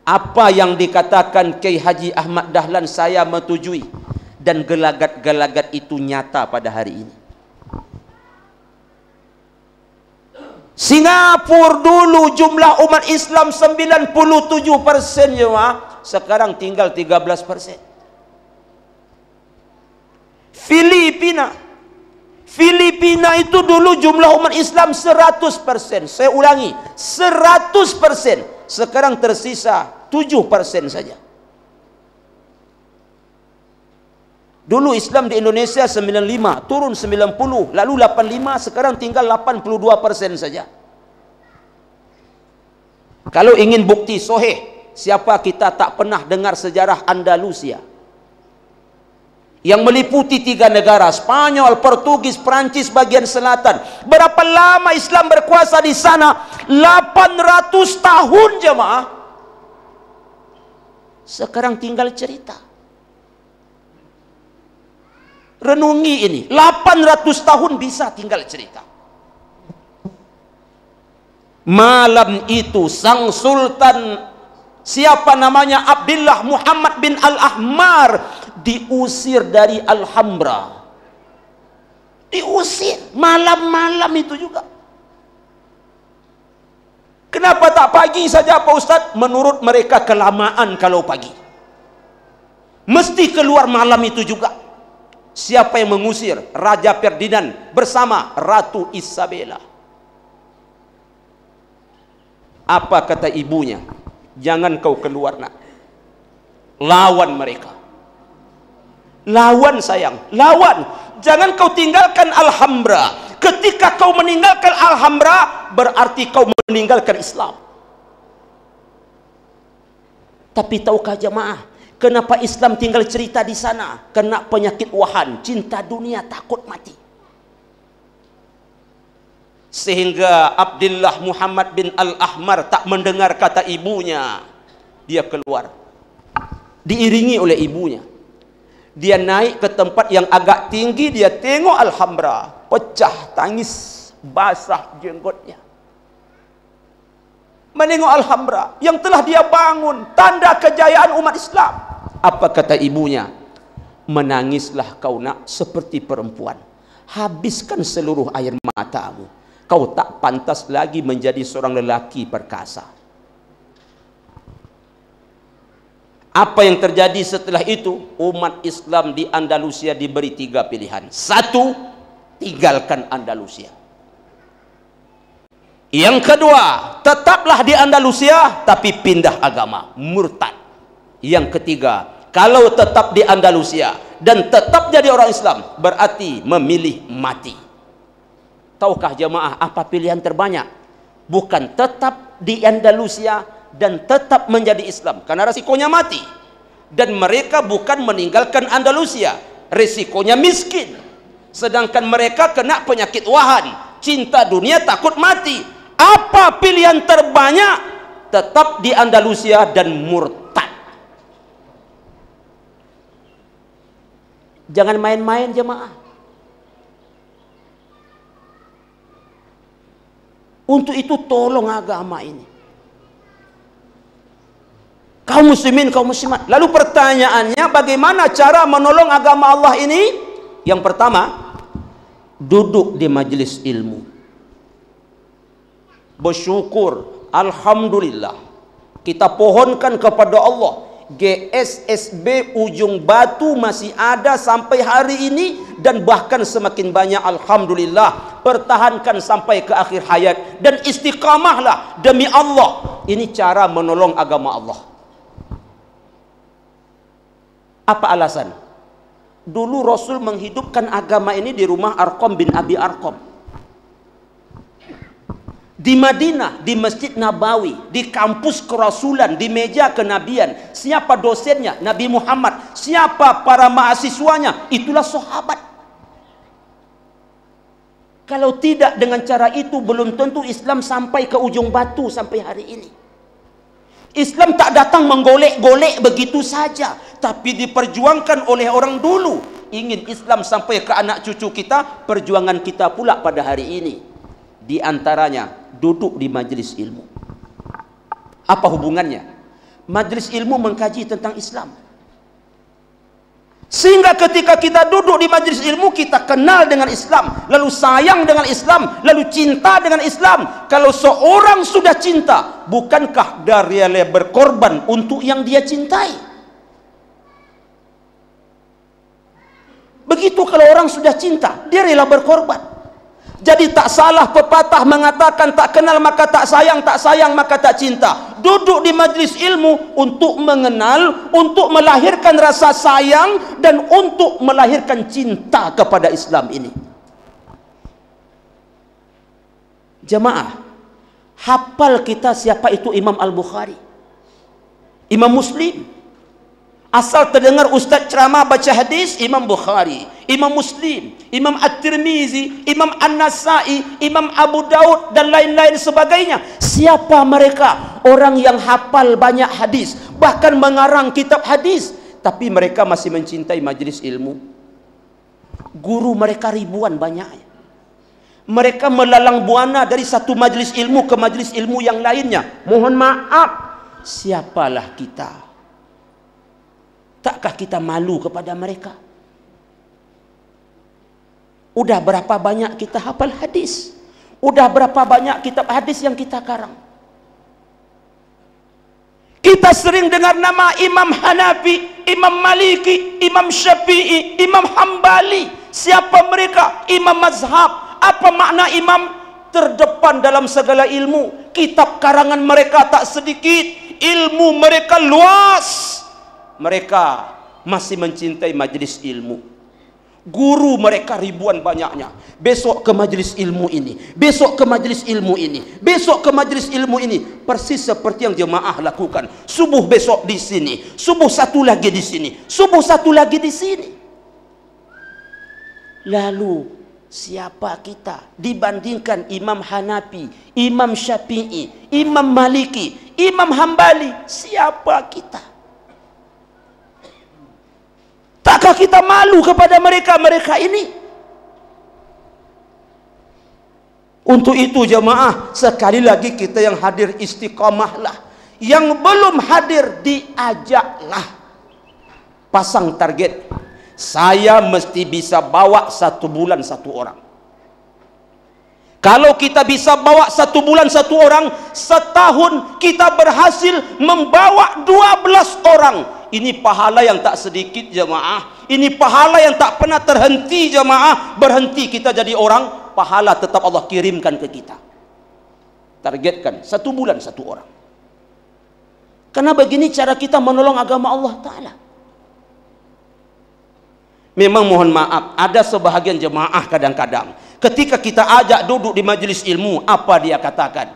Apa yang dikatakan Kiai Haji Ahmad Dahlan saya metujui, dan gelagat-gelagat itu nyata pada hari ini. Singapura dulu jumlah umat Islam 97% jemaah, sekarang tinggal 13%. Filipina itu dulu jumlah umat Islam 100%. Saya ulangi, 100%. Sekarang tersisa 7% saja. Dulu Islam di Indonesia 95, turun 90, lalu 85, sekarang tinggal 82% saja. Kalau ingin bukti sahih, siapa kita tak pernah dengar sejarah Andalusia yang meliputi 3 negara, Spanyol, Portugis, Prancis bagian selatan. Berapa lama Islam berkuasa di sana? 800 tahun jemaah. Sekarang tinggal cerita. Renungi ini, 800 tahun bisa tinggal cerita. Malam itu sang sultan, siapa namanya, Abdullah Muhammad bin Al-Ahmar, diusir dari Alhambra. Diusir malam-malam itu juga. Kenapa tak pagi saja Pak Ustaz? Menurut mereka kelamaan kalau pagi. Mesti keluar malam itu juga. Siapa yang mengusir? Raja Ferdinand bersama Ratu Isabella. Apa kata ibunya? Jangan kau keluar nak. Lawan mereka. Lawan sayang, lawan. Jangan kau tinggalkan Alhambra. Ketika kau meninggalkan Alhambra, berarti kau meninggalkan Islam. Tapi tahukah jemaah, kenapa Islam tinggal cerita di sana? Kena penyakit wahan, cinta dunia, takut mati. Sehingga Abdullah Muhammad bin Al-Ahmar tak mendengar kata ibunya. Dia keluar, diiringi oleh ibunya. Dia naik ke tempat yang agak tinggi, dia tengok Alhambra, pecah tangis, basah jenggotnya. Menengok Alhambra yang telah dia bangun, tanda kejayaan umat Islam. Apa kata ibunya? Menangislah kau nak seperti perempuan, habiskan seluruh air matamu. Kau tak pantas lagi menjadi seorang lelaki perkasa. Apa yang terjadi setelah itu? Umat Islam di Andalusia diberi 3 pilihan. 1, tinggalkan Andalusia. Yang kedua, tetaplah di Andalusia tapi pindah agama, murtad. Yang ketiga, kalau tetap di Andalusia dan tetap jadi orang Islam, berarti memilih mati. Tahukah jemaah apa pilihan terbanyak? Bukan tetap di Andalusia dan tetap menjadi Islam, karena resikonya mati. Dan mereka bukan meninggalkan Andalusia, resikonya miskin. Sedangkan mereka kena penyakit wahan, cinta dunia, takut mati. Apa pilihan terbanyak? Tetap di Andalusia dan murtad. Jangan main-main jemaah. Untuk itu tolong agama ini. Kaum muslimin, kaum muslimat. Lalu pertanyaannya, bagaimana cara menolong agama Allah ini? Yang pertama, duduk di majelis ilmu. Bersyukur, alhamdulillah, kita pohonkan kepada Allah, GSSB Ujung Batu masih ada sampai hari ini, dan bahkan semakin banyak, alhamdulillah. Pertahankan sampai ke akhir hayat dan istiqamahlah demi Allah. Ini cara menolong agama Allah. Apa alasan? Dulu Rasul menghidupkan agama ini di rumah Arqam bin Abi Arqam, di Madinah, di Masjid Nabawi, di kampus kerasulan, di meja kenabian. Siapa dosennya? Nabi Muhammad. Siapa para mahasiswanya? Itulah sahabat. Kalau tidak dengan cara itu, belum tentu Islam sampai ke Ujung Batu sampai hari ini. Islam tak datang menggolek-golek begitu saja, tapi diperjuangkan oleh orang dulu. Ingin Islam sampai ke anak cucu kita, perjuangan kita pula pada hari ini. Di antaranya, duduk di majelis ilmu. Apa hubungannya? Majelis ilmu mengkaji tentang Islam. Sehingga ketika kita duduk di majelis ilmu, kita kenal dengan Islam, lalu sayang dengan Islam, lalu cinta dengan Islam. Kalau seorang sudah cinta, bukankah dia rela berkorban untuk yang dia cintai? Begitu kalau orang sudah cinta, dia rela berkorban. Jadi tak salah pepatah mengatakan tak kenal maka tak sayang maka tak cinta. Duduk di majlis ilmu untuk mengenal, untuk melahirkan rasa sayang dan untuk melahirkan cinta kepada Islam ini. Jemaah, hafal kita siapa itu Imam Al-Bukhari, Imam Muslim. Asal terdengar ustaz ceramah baca hadis, Imam Bukhari, Imam Muslim, Imam At-Tirmizi, Imam An-Nasai, Imam Abu Daud dan lain-lain sebagainya. Siapa mereka? Orang yang hafal banyak hadis, bahkan mengarang kitab hadis, tapi mereka masih mencintai majlis ilmu. Guru mereka ribuan banyaknya. Mereka melalang buana dari satu majlis ilmu ke majlis ilmu yang lainnya. Mohon maaf, siapalah kita? Takkah kita malu kepada mereka? Udah berapa banyak kita hafal hadis? Udah berapa banyak kitab hadis yang kita karang? Kita sering dengar nama Imam Hanafi, Imam Maliki, Imam Syafi'i, Imam Hambali. Siapa mereka? Imam mazhab. Apa makna imam? Terdepan dalam segala ilmu. Kitab karangan mereka tak sedikit, ilmu mereka luas. Mereka masih mencintai majlis ilmu. Guru mereka ribuan banyaknya. Besok ke majlis ilmu ini, besok ke majlis ilmu ini, besok ke majlis ilmu ini. Persis seperti yang jemaah lakukan. Subuh besok di sini, subuh satu lagi di sini, subuh satu lagi di sini. Lalu siapa kita dibandingkan Imam Hanafi, Imam Syafi'i, Imam Maliki, Imam Hambali? Siapa kita? Takkah kita malu kepada mereka ini? Untuk itu jemaah, sekali lagi kita yang hadir istiqamahlah. Yang belum hadir diajaklah. Pasang target. Saya mesti bisa bawa 1 bulan 1 orang. Kalau kita bisa bawa 1 bulan 1 orang, setahun kita berhasil membawa 12 orang. Ini pahala yang tak sedikit jemaah. Ini pahala yang tak pernah terhenti jemaah. Berhenti kita jadi orang, pahala tetap Allah kirimkan ke kita. Targetkan 1 bulan 1 orang. Karena begini cara kita menolong agama Allah Ta'ala. Memang mohon maaf, ada sebahagian jemaah kadang-kadang ketika kita ajak duduk di majlis ilmu, apa dia katakan?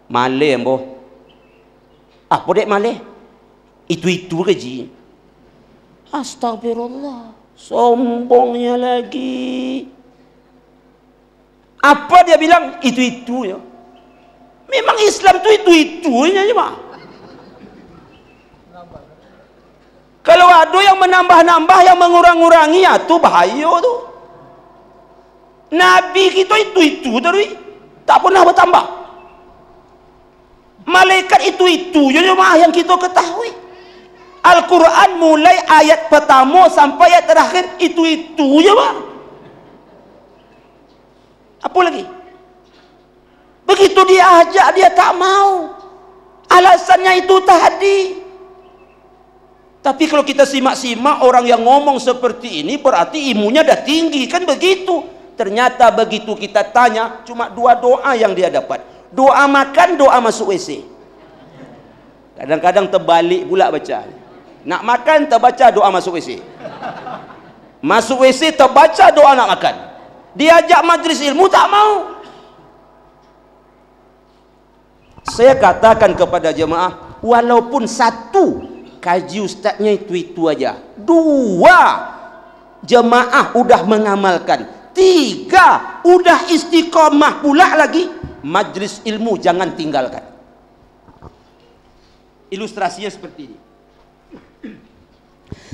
Maleh boh. Apa dek maleh? Itu ke ji? Astagfirullah, sombongnya lagi. Apa dia bilang? Itu ya. Memang Islam tu itu-itunya je mak. Kalau ada yang menambah-nambah, yang mengurang-urangi, ya tu bahaya tu. Nabi kita itu tadi, tak pernah bertambah. Malaikat itu je jemaah yang kita ketahui. Al-Quran mulai ayat pertama sampai ayat terakhir itu je mak. Apa lagi? Begitu dia ajak, dia tak mau. Alasannya itu tadi. Tapi kalau kita simak-simak orang yang ngomong seperti ini, berarti ilmunya dah tinggi, kan begitu. Ternyata begitu kita tanya, cuma 2 doa yang dia dapat. Doa makan, doa masuk WC. Kadang-kadang terbalik pula baca. Nak makan terbaca doa masuk WC. Masuk WC terbaca doa nak makan. Diajak majlis ilmu tak mau. Saya katakan kepada jemaah, walaupun 1 kaji ustaznya itu aja, 2 jemaah udah mengamalkan, 3 udah istiqamah pula lagi, majlis ilmu jangan tinggalkan. Ilustrasinya seperti ini.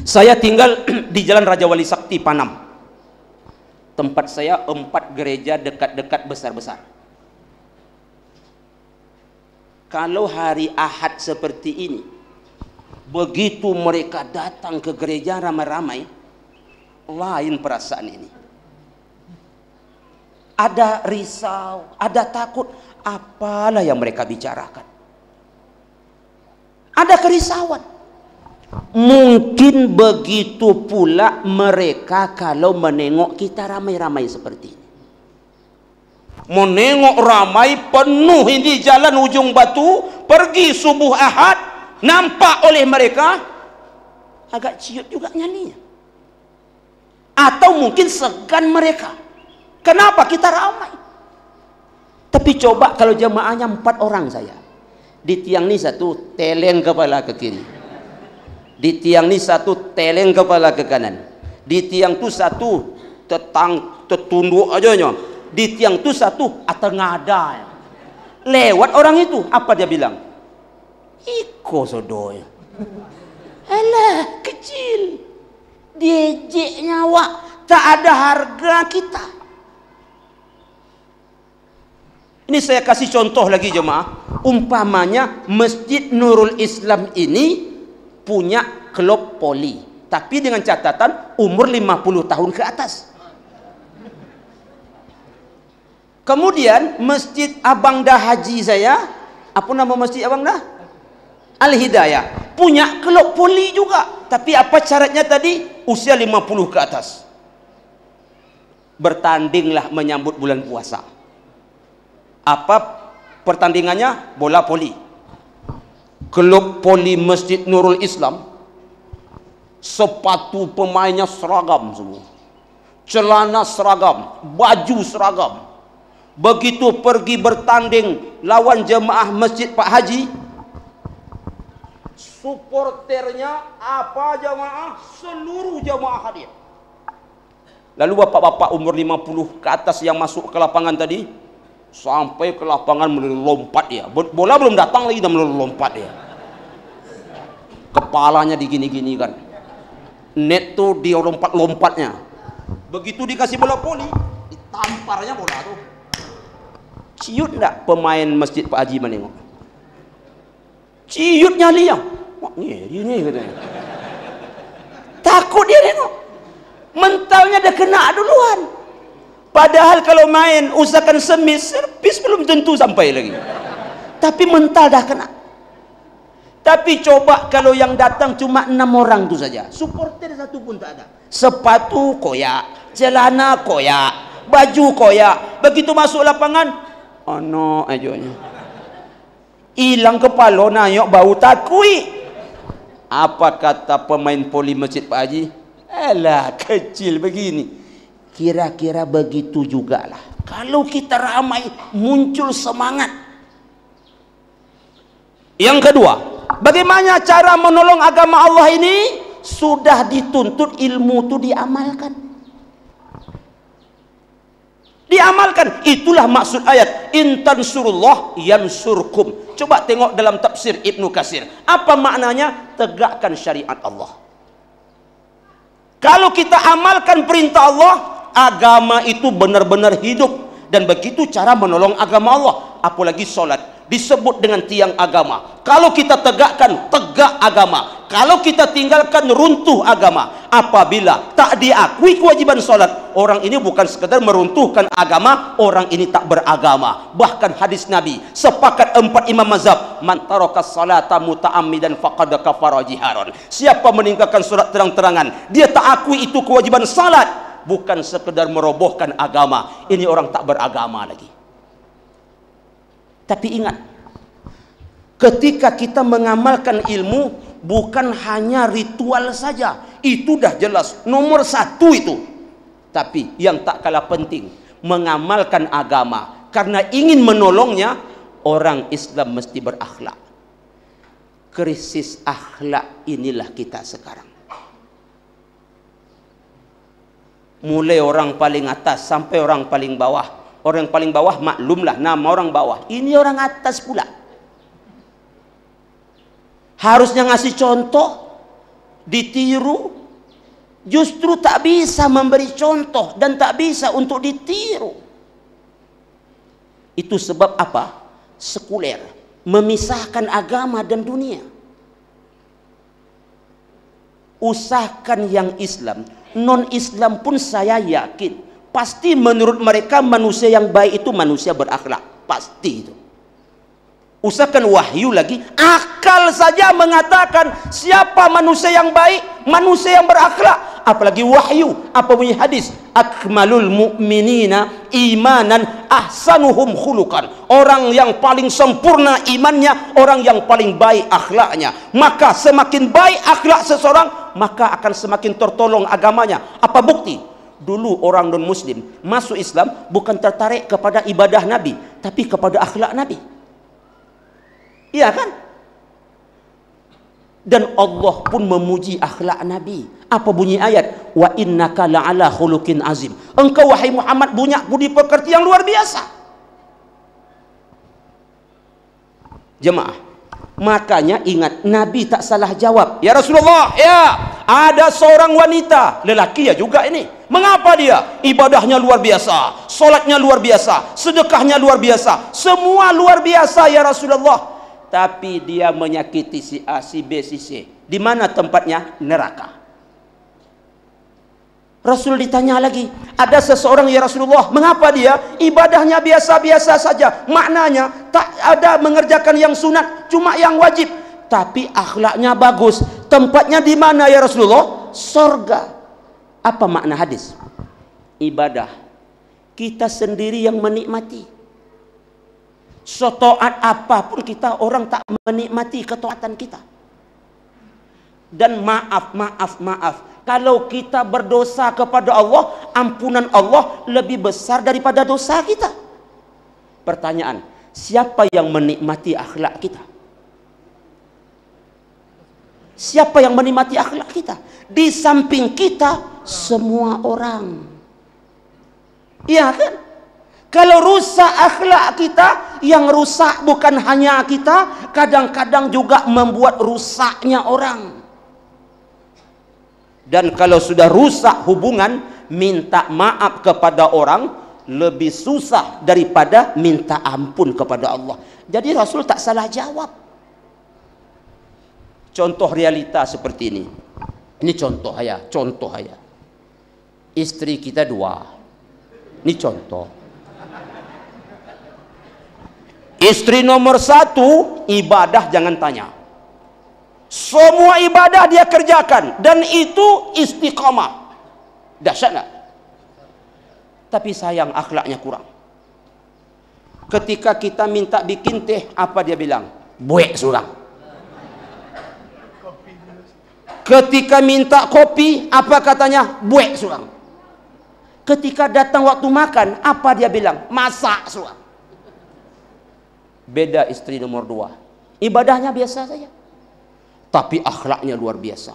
Saya tinggal di Jalan Raja Wali Sakti, Panam. Tempat saya 4 gereja dekat-dekat besar-besar. Kalau hari Ahad seperti ini, begitu mereka datang ke gereja ramai-ramai, lain perasaan ini. Ada risau, ada takut, apalah yang mereka bicarakan. Ada kerisauan. Mungkin begitu pula mereka kalau menengok kita ramai-ramai seperti ini. Menengok ramai penuh ini jalan ujung batu, pergi subuh Ahad, nampak oleh mereka, agak ciut juga nyalinya. Atau mungkin segan mereka. Kenapa kita ramai? Tapi coba kalau jemaahnya 4 orang saya. Di tiang ni 1 teleng kepala ke kiri. Di tiang ni 1 teleng kepala ke kanan. Di tiang tu 1 tertunduk aja nya. Di tiang tu 1 atengada. Lewat orang itu, apa dia bilang? Iko sodoy. Alah, kecil. Diejek nyawa, tak ada harga kita. Ini saya kasih contoh lagi jemaah. Umpamanya Masjid Nurul Islam ini punya klub poli, tapi dengan catatan umur 50 tahun ke atas. Kemudian Masjid Abang Dah Haji saya, apa nama Masjid Abang Dah? Al-Hidayah, punya klub poli juga, tapi apa syaratnya tadi? Usia 50 ke atas. Bertandinglah menyambut bulan puasa. Apa pertandingannya? Bola poli. Klub poli Masjid Nurul Islam Sepatu pemainnya seragam semua, celana seragam, baju seragam. Begitu pergi bertanding lawan jemaah Masjid Pak Haji, supporternya apa jemaah? Seluruh jemaah hadir. Lalu bapak-bapak umur 50 ke atas yang masuk ke lapangan tadi, sampai ke lapangan melompat dia. Bola belum datang lagi dah melompat dia. Kepalanya digini-gini kan. Net tuh dia lompat-lompatnya. Begitu dikasih bola voli, ditamparnya bola tuh. Ciut enggak pemain Masjid Pak Haji menengok? Ciutnya liang. Wah, ini katanya. Takut dia nengok. Mentalnya dah kena duluan. Padahal kalau main usahakan servis belum tentu sampai lagi. Tapi mental dah kena. Tapi coba kalau yang datang cuma 6 orang tu saja, supporter satu pun tak ada. Sepatu koyak, celana koyak, baju koyak. Begitu masuk lapangan, ono ajonya. Hilang kepala nayok bau takui. Apa kata pemain voli Masjid Pak Haji? Alah, kecil begini. Kira-kira begitu jugalah. Kalau kita ramai, muncul semangat. Yang kedua, bagaimana cara menolong agama Allah ini? Sudah dituntut ilmu itu diamalkan. Diamalkan. Itulah maksud ayat in tansurullah yansurkum. Coba tengok dalam tafsir Ibnu Katsir. Apa maknanya? Tegakkan syariat Allah. Kalau kita amalkan perintah Allah, agama itu benar-benar hidup. Dan begitu cara menolong agama Allah. Apalagi solat disebut dengan tiang agama. Kalau kita tegakkan, tegak agama. Kalau kita tinggalkan, runtuh agama. Apabila tak diakui kewajiban solat, orang ini bukan sekadar meruntuhkan agama, orang ini tak beragama. Bahkan hadis Nabi, sepakat 4 imam mazhab, man taraka salata muta'ammidan faqad kafara jiharan. Siapa meninggalkan solat terang-terangan, dia tak akui itu kewajiban salat, bukan sekedar merobohkan agama. Ini orang tak beragama lagi. Tapi ingat, ketika kita mengamalkan ilmu, bukan hanya ritual saja. Itu dah jelas nomor 1 itu. Tapi yang tak kalah penting, mengamalkan agama. Karena ingin menolongnya, orang Islam mesti berakhlak. Krisis akhlak inilah kita sekarang. Mulai orang paling atas sampai orang paling bawah. Orang paling bawah maklumlah, nama orang bawah. Ini orang atas pula. Harusnya ngasih contoh, ditiru, justru tak bisa memberi contoh dan tak bisa untuk ditiru. Itu sebab apa? Sekuler, memisahkan agama dan dunia. Usahakan yang Islam, non-Islam pun saya yakin pasti menurut mereka manusia yang baik itu manusia berakhlak. Pasti itu. Usahakan wahyu lagi, akal saja mengatakan siapa manusia yang baik, manusia yang berakhlak. Apalagi wahyu, apa bunyi hadis? Akmalul mu'minina imanan ahsanuhum khuluqan. Orang yang paling sempurna imannya, orang yang paling baik akhlaknya. Maka semakin baik akhlak seseorang, maka akan semakin tertolong agamanya. Apa bukti? Dulu orang non-muslim masuk Islam bukan tertarik kepada ibadah Nabi, tapi kepada akhlak Nabi. Iya kan? Dan Allah pun memuji akhlak Nabi. Apa bunyi ayat? Wa innaka la'ala khuluqin azim. Engkau wahai Muhammad punya budi pekerti yang luar biasa. Jemaah, makanya ingat, Nabi tak salah jawab. Ya Rasulullah, ya, ada seorang wanita, lelaki ya juga ini. Mengapa dia? Ibadahnya luar biasa, solatnya luar biasa, sedekahnya luar biasa, semua luar biasa ya Rasulullah. Tapi dia menyakiti si A, si B, si C. Di mana tempatnya? Neraka. Rasul ditanya lagi, ada seseorang ya Rasulullah, mengapa dia? Ibadahnya biasa-biasa saja. Maknanya tak ada mengerjakan yang sunat, cuma yang wajib. Tapi akhlaknya bagus. Tempatnya di mana ya Rasulullah? Surga. Apa makna hadis? Ibadah kita sendiri yang menikmati. Setaat apapun kita, orang tak menikmati ketaatan kita. dan maaf. Kalau kita berdosa kepada Allah, ampunan Allah lebih besar daripada dosa kita. Pertanyaan, siapa yang menikmati akhlak kita? Siapa yang menikmati akhlak kita? Di samping kita, semua orang. Iya kan? Kalau rusak akhlak kita, yang rusak bukan hanya kita, kadang-kadang juga membuat rusaknya orang. Dan kalau sudah rusak hubungan, minta maaf kepada orang lebih susah daripada minta ampun kepada Allah. Jadi Rasul tak salah jawab. Contoh realita seperti ini. Ini contoh ya. Istri kita 2. Ini contoh. Istri nomor 1, ibadah jangan tanya. Semua ibadah dia kerjakan dan itu istiqamah. Dahsyat enggak? Tapi sayang akhlaknya kurang. Ketika kita minta bikin teh, apa dia bilang? Buek surang. Ketika minta kopi, apa katanya? Buek surang. Ketika datang waktu makan, apa dia bilang? Masak surang. Beda istri nomor 2. Ibadahnya biasa saja, tapi akhlaknya luar biasa.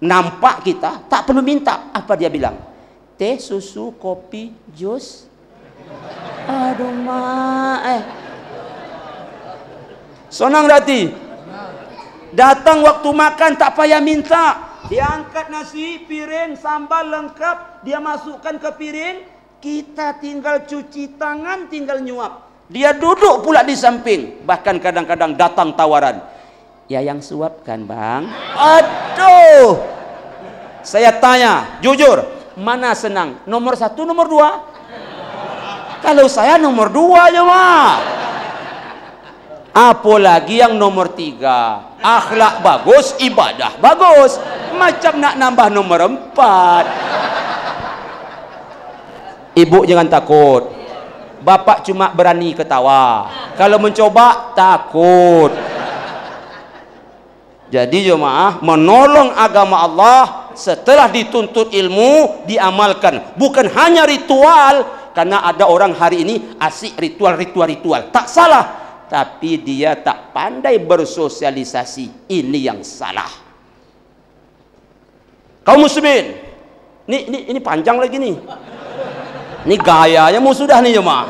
Nampak kita tak perlu minta, apa dia bilang? Teh, susu, kopi, jus. Aduh Sonang dati. Datang waktu makan tak payah minta. Dia angkat nasi, piring, sambal lengkap, dia masukkan ke piring, kita tinggal cuci tangan, tinggal nyuap. Dia duduk pula di samping. Bahkan kadang-kadang datang tawaran. Ya yang suapkan bang. Aduh. Saya tanya, jujur, mana senang? Nomor 1, nomor 2? Kalau saya nomor 2 ya mah. Apalagi yang nomor 3. Akhlak bagus, ibadah bagus. Macam nak nambah nomor 4. Ibu jangan takut. Bapak cuma berani ketawa. Kalau mencoba, takut. Jadi jemaah, menolong agama Allah setelah dituntut ilmu, diamalkan. Bukan hanya ritual, karena ada orang hari ini asik ritual. Tak salah. Tapi dia tak pandai bersosialisasi. Ini yang salah. Kaum muslimin, ini panjang lagi nih. Ini gayanya mau sudah nih jemaah.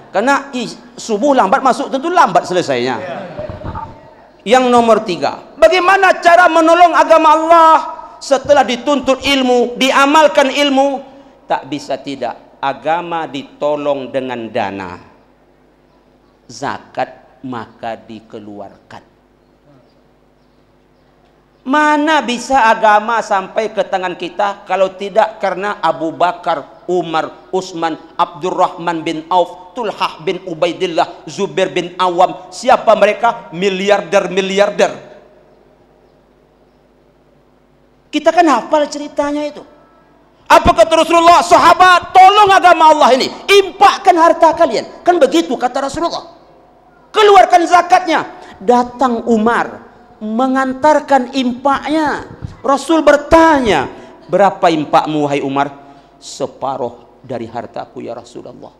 Karena subuh lambat masuk, tentu lambat selesainya. Yang nomor 3, bagaimana cara menolong agama Allah setelah dituntut ilmu, diamalkan ilmu? Tak bisa tidak. Agama ditolong dengan dana. Zakat maka dikeluarkan. Mana bisa agama sampai ke tangan kita kalau tidak karena Abu Bakar, Umar, Utsman, Abdurrahman bin Auf, Tulhah bin Ubaidillah, Zubair bin Awam. Siapa mereka? Miliarder. Kita kan hafal ceritanya itu. Apa kata Rasulullah? Sahabat, tolong agama Allah ini, infakkan harta kalian. Kan begitu kata Rasulullah. Keluarkan zakatnya. Datang Umar mengantarkan infaknya. Rasul bertanya, berapa infakmu wahai Umar? Separuh dari hartaku ya Rasulullah.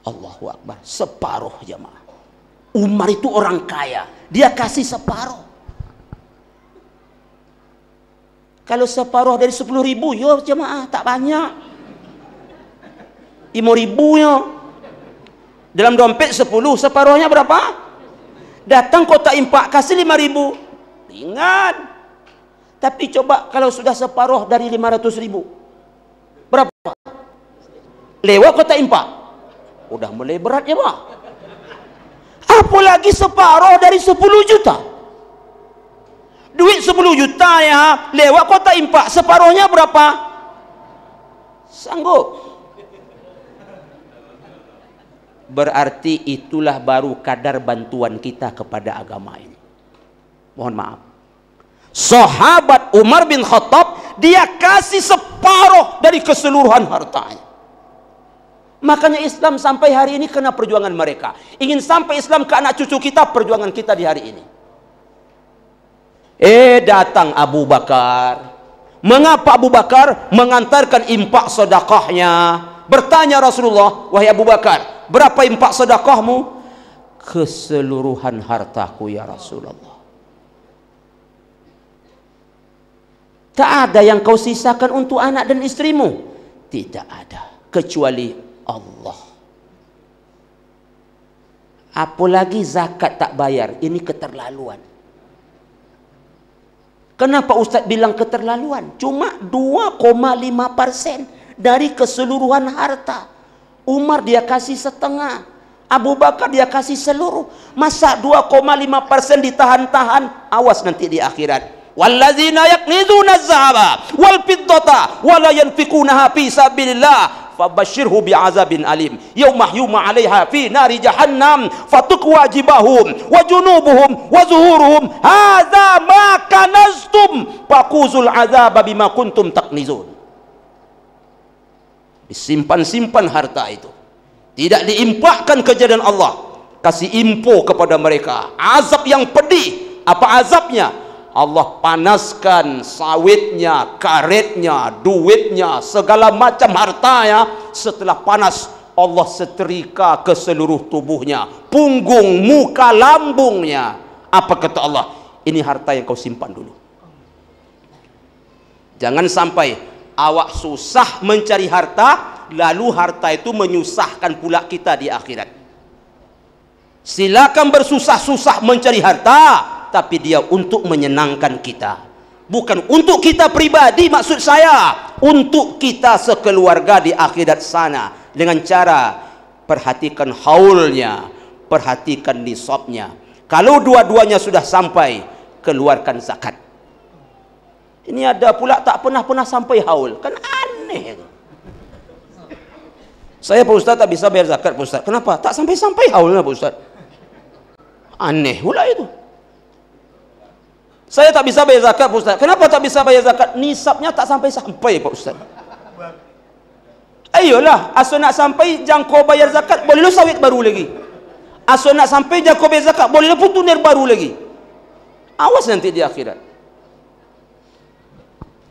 Allahu Akbar. Separuh jemaah. Umar itu orang kaya, dia kasih separuh. Kalau separuh dari 10.000, yo jemaah tak banyak. 5.000 yo. Dalam dompet 10, separuhnya berapa? Datang kota infak kasih 5.000, ringan. Tapi coba kalau sudah separuh dari 500.000, berapa? Lewat kota infak, udah mulai berat ya Pak. Apalagi separuh dari 10 juta. Duit 10 juta ya, lewat kota infak, separuhnya berapa? Sanggup. Berarti itulah baru kadar bantuan kita kepada agama ini. Mohon maaf. Sahabat Umar bin Khattab, dia kasih separuh dari keseluruhan hartanya. Makanya Islam sampai hari ini kena perjuangan mereka. Ingin sampai Islam ke anak cucu kita, perjuangan kita di hari ini. Datang Abu Bakar. Mengapa Abu Bakar mengantarkan impak sedekahnya? Bertanya Rasulullah, wahai Abu Bakar, berapa impak sedekahmu? Keseluruhan hartaku ya Rasulullah. Tak ada yang kau sisakan untuk anak dan istrimu? Tidak ada, kecuali Allah. Apalagi zakat tak bayar, ini keterlaluan. Kenapa Ustaz bilang keterlaluan? Cuma 2,5% dari keseluruhan harta. Umar dia kasih setengah, Abu Bakar dia kasih seluruh. Masa 2,5% ditahan-tahan? Awas nanti di akhirat. Wallazina yaknizuna az-zahaba wal fiddata wa la yanfiqunaha fi sabilillah fabashshirhu bi'azabin alim yauma yuma 'alaiha fi nari jahannam fatukwa jibahum wa junubuhum wa zuhuruhum hadza ma kanaztum faquzul 'adzaba bima kuntum taknizun. Disimpan-simpan harta itu, tidak diimpakkan ke jalan Allah, kasih info kepada mereka azab yang pedih. Apa azabnya? Allah panaskan sawitnya, karetnya, duitnya, segala macam hartanya. Setelah panas, Allah setrika ke seluruh tubuhnya, punggung, muka, lambungnya. Apa kata Allah? Ini harta yang kau simpan dulu. Jangan sampai awak susah mencari harta, lalu harta itu menyusahkan pula kita di akhirat. Silakan bersusah-susah mencari harta, tapi dia untuk menyenangkan kita, bukan untuk kita pribadi. Maksud saya untuk kita sekeluarga di akhirat sana. Dengan cara perhatikan haulnya, perhatikan nisabnya. Kalau dua-duanya sudah sampai, keluarkan zakat. Ini ada pula tak pernah sampai haul, kan aneh itu. Saya Pak Ustaz tak bisa bayar zakat Pak Ustaz. Kenapa? Tak sampai haulnya Pak Ustaz. Aneh pula itu. Saya tak bisa bayar zakat Pak Ustaz. Kenapa tak bisa bayar zakat? Nisabnya tak sampai-sampai Pak Ustaz. Ayolah, asal nak sampai jangkau bayar zakat, boleh lu sawit baru lagi. Asal nak sampai jangkau bayar zakat, boleh lu putunir baru lagi. Awas nanti di akhirat.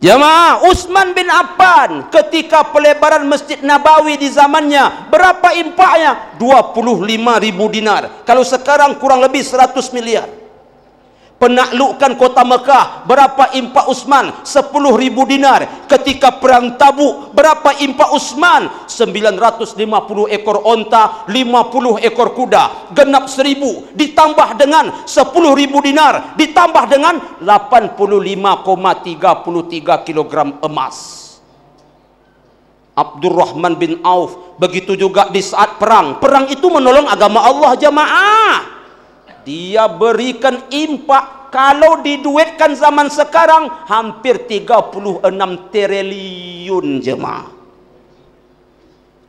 Jamaah, Utsman bin Affan ketika pelebaran Masjid Nabawi di zamannya, berapa impaknya? 25.000 dinar. Kalau sekarang kurang lebih 100 miliar. Penaklukkan kota Mekah, berapa impak Utsman? 10.000 dinar. Ketika perang Tabuk, berapa impak Utsman? 950 ekor onta, 50 ekor kuda, genap 1.000 ditambah dengan 10.000 dinar, ditambah dengan 85,33 kilogram emas. Abdurrahman bin Auf begitu juga di saat perang. Perang itu menolong agama Allah jamaah. Dia berikan impak, kalau diduitkan zaman sekarang hampir 36 triliun jemaah.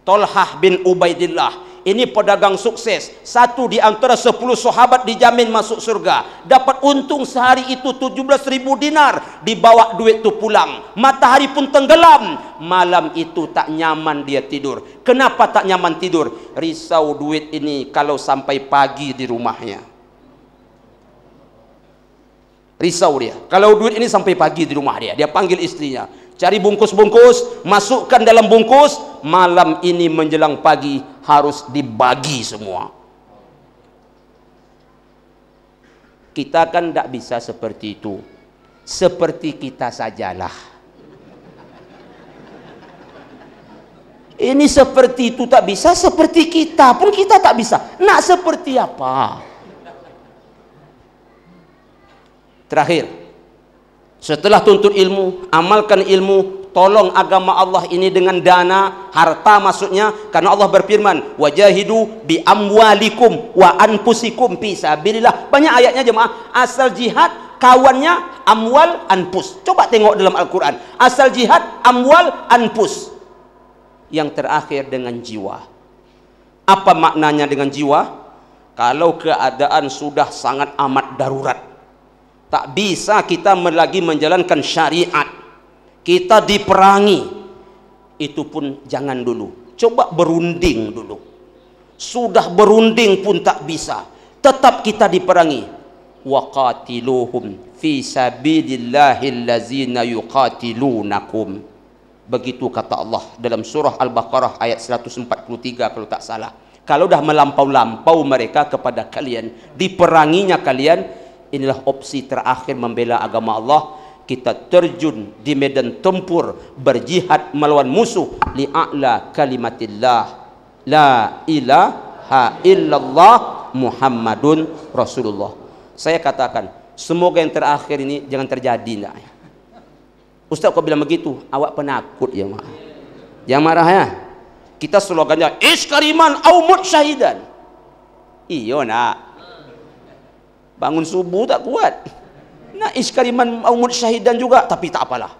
Tolhah bin Ubaidillah, ini pedagang sukses, satu di antara 10 sahabat dijamin masuk surga. Dapat untung sehari itu 17.000 dinar, dibawa duit itu pulang. Matahari pun tenggelam, malam itu tak nyaman dia tidur. Kenapa tak nyaman tidur? Risau duit ini kalau sampai pagi di rumahnya. Risau dia, kalau duit ini sampai pagi di rumah dia. Dia panggil istrinya, cari bungkus-bungkus, masukkan dalam bungkus, malam ini menjelang pagi harus dibagi semua. Kita kan tidak bisa seperti itu. Seperti kita sajalah. Ini seperti itu tak bisa, seperti kita pun kita tak bisa. Nak seperti apa? Terakhir, setelah tuntut ilmu, amalkan ilmu, tolong agama Allah ini dengan dana, harta maksudnya, karena Allah berfirman, wajahidu bi amwalikum wa anfusikum fi sabilillah. Banyak ayatnya jemaah. Asal jihad kawannya amwal anfus. Coba tengok dalam Al-Quran. Asal jihad amwal anfus. Yang terakhir dengan jiwa. Apa maknanya dengan jiwa? Kalau keadaan sudah sangat amat darurat, tak bisa kita lagi menjalankan syariat, kita diperangi, itu pun jangan dulu. Coba berunding dulu. Sudah berunding pun tak bisa, tetap kita diperangi. Waqatiluhum fi sabilillahil ladzina yuqatilunakum. Begitu kata Allah dalam surah Al-Baqarah ayat 143 kalau tak salah. Kalau dah melampau-lampau mereka kepada kalian, diperanginya kalian, inilah opsi terakhir membela agama Allah. Kita terjun di medan tempur, berjihad melawan musuh li'a'la kalimatillah la ilaha illallah Muhammadun Rasulullah. Saya katakan, semoga yang terakhir ini jangan terjadi. Enggak? Ustaz kau bilang begitu, awak penakut ya mak. Yang marah ya. Kita slogannya iskariman au mut syahidan. Iyo nak. Bangun subuh tak kuat. Nak iskariman au mut syahidan juga, tapi tak apalah.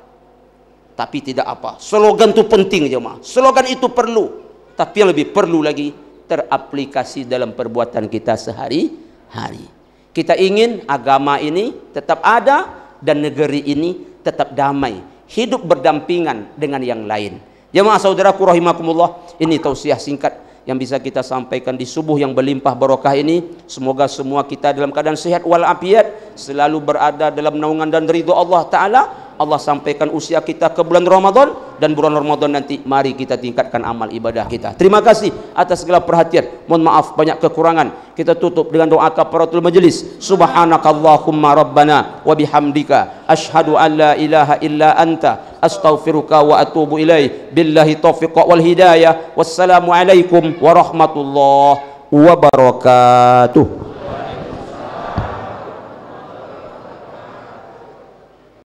Tapi tidak apa. Slogan itu penting jemaah. Slogan itu perlu. Tapi yang lebih perlu lagi teraplikasi dalam perbuatan kita sehari-hari. Kita ingin agama ini tetap ada dan negeri ini tetap damai, hidup berdampingan dengan yang lain. Jemaah saudaraku rahimakumullah, ini tausiah singkat yang bisa kita sampaikan di subuh yang berlimpah barokah ini. Semoga semua kita dalam keadaan sehat walafiat, selalu berada dalam naungan dan ridho Allah Ta'ala. Allah sampaikan usia kita ke bulan Ramadan, dan bulan Ramadan nanti mari kita tingkatkan amal ibadah kita. Terima kasih atas segala perhatian. Mohon maaf banyak kekurangan. Kita tutup dengan doa kafaratul majlis. Subhanakallahumma rabbana wa bihamdika asyhadu an la ilaha illa anta astaghfiruka wa atubu ilaih. Billahi taufiq wal hidayah. Wassalamu alaikum warahmatullahi wabarakatuh.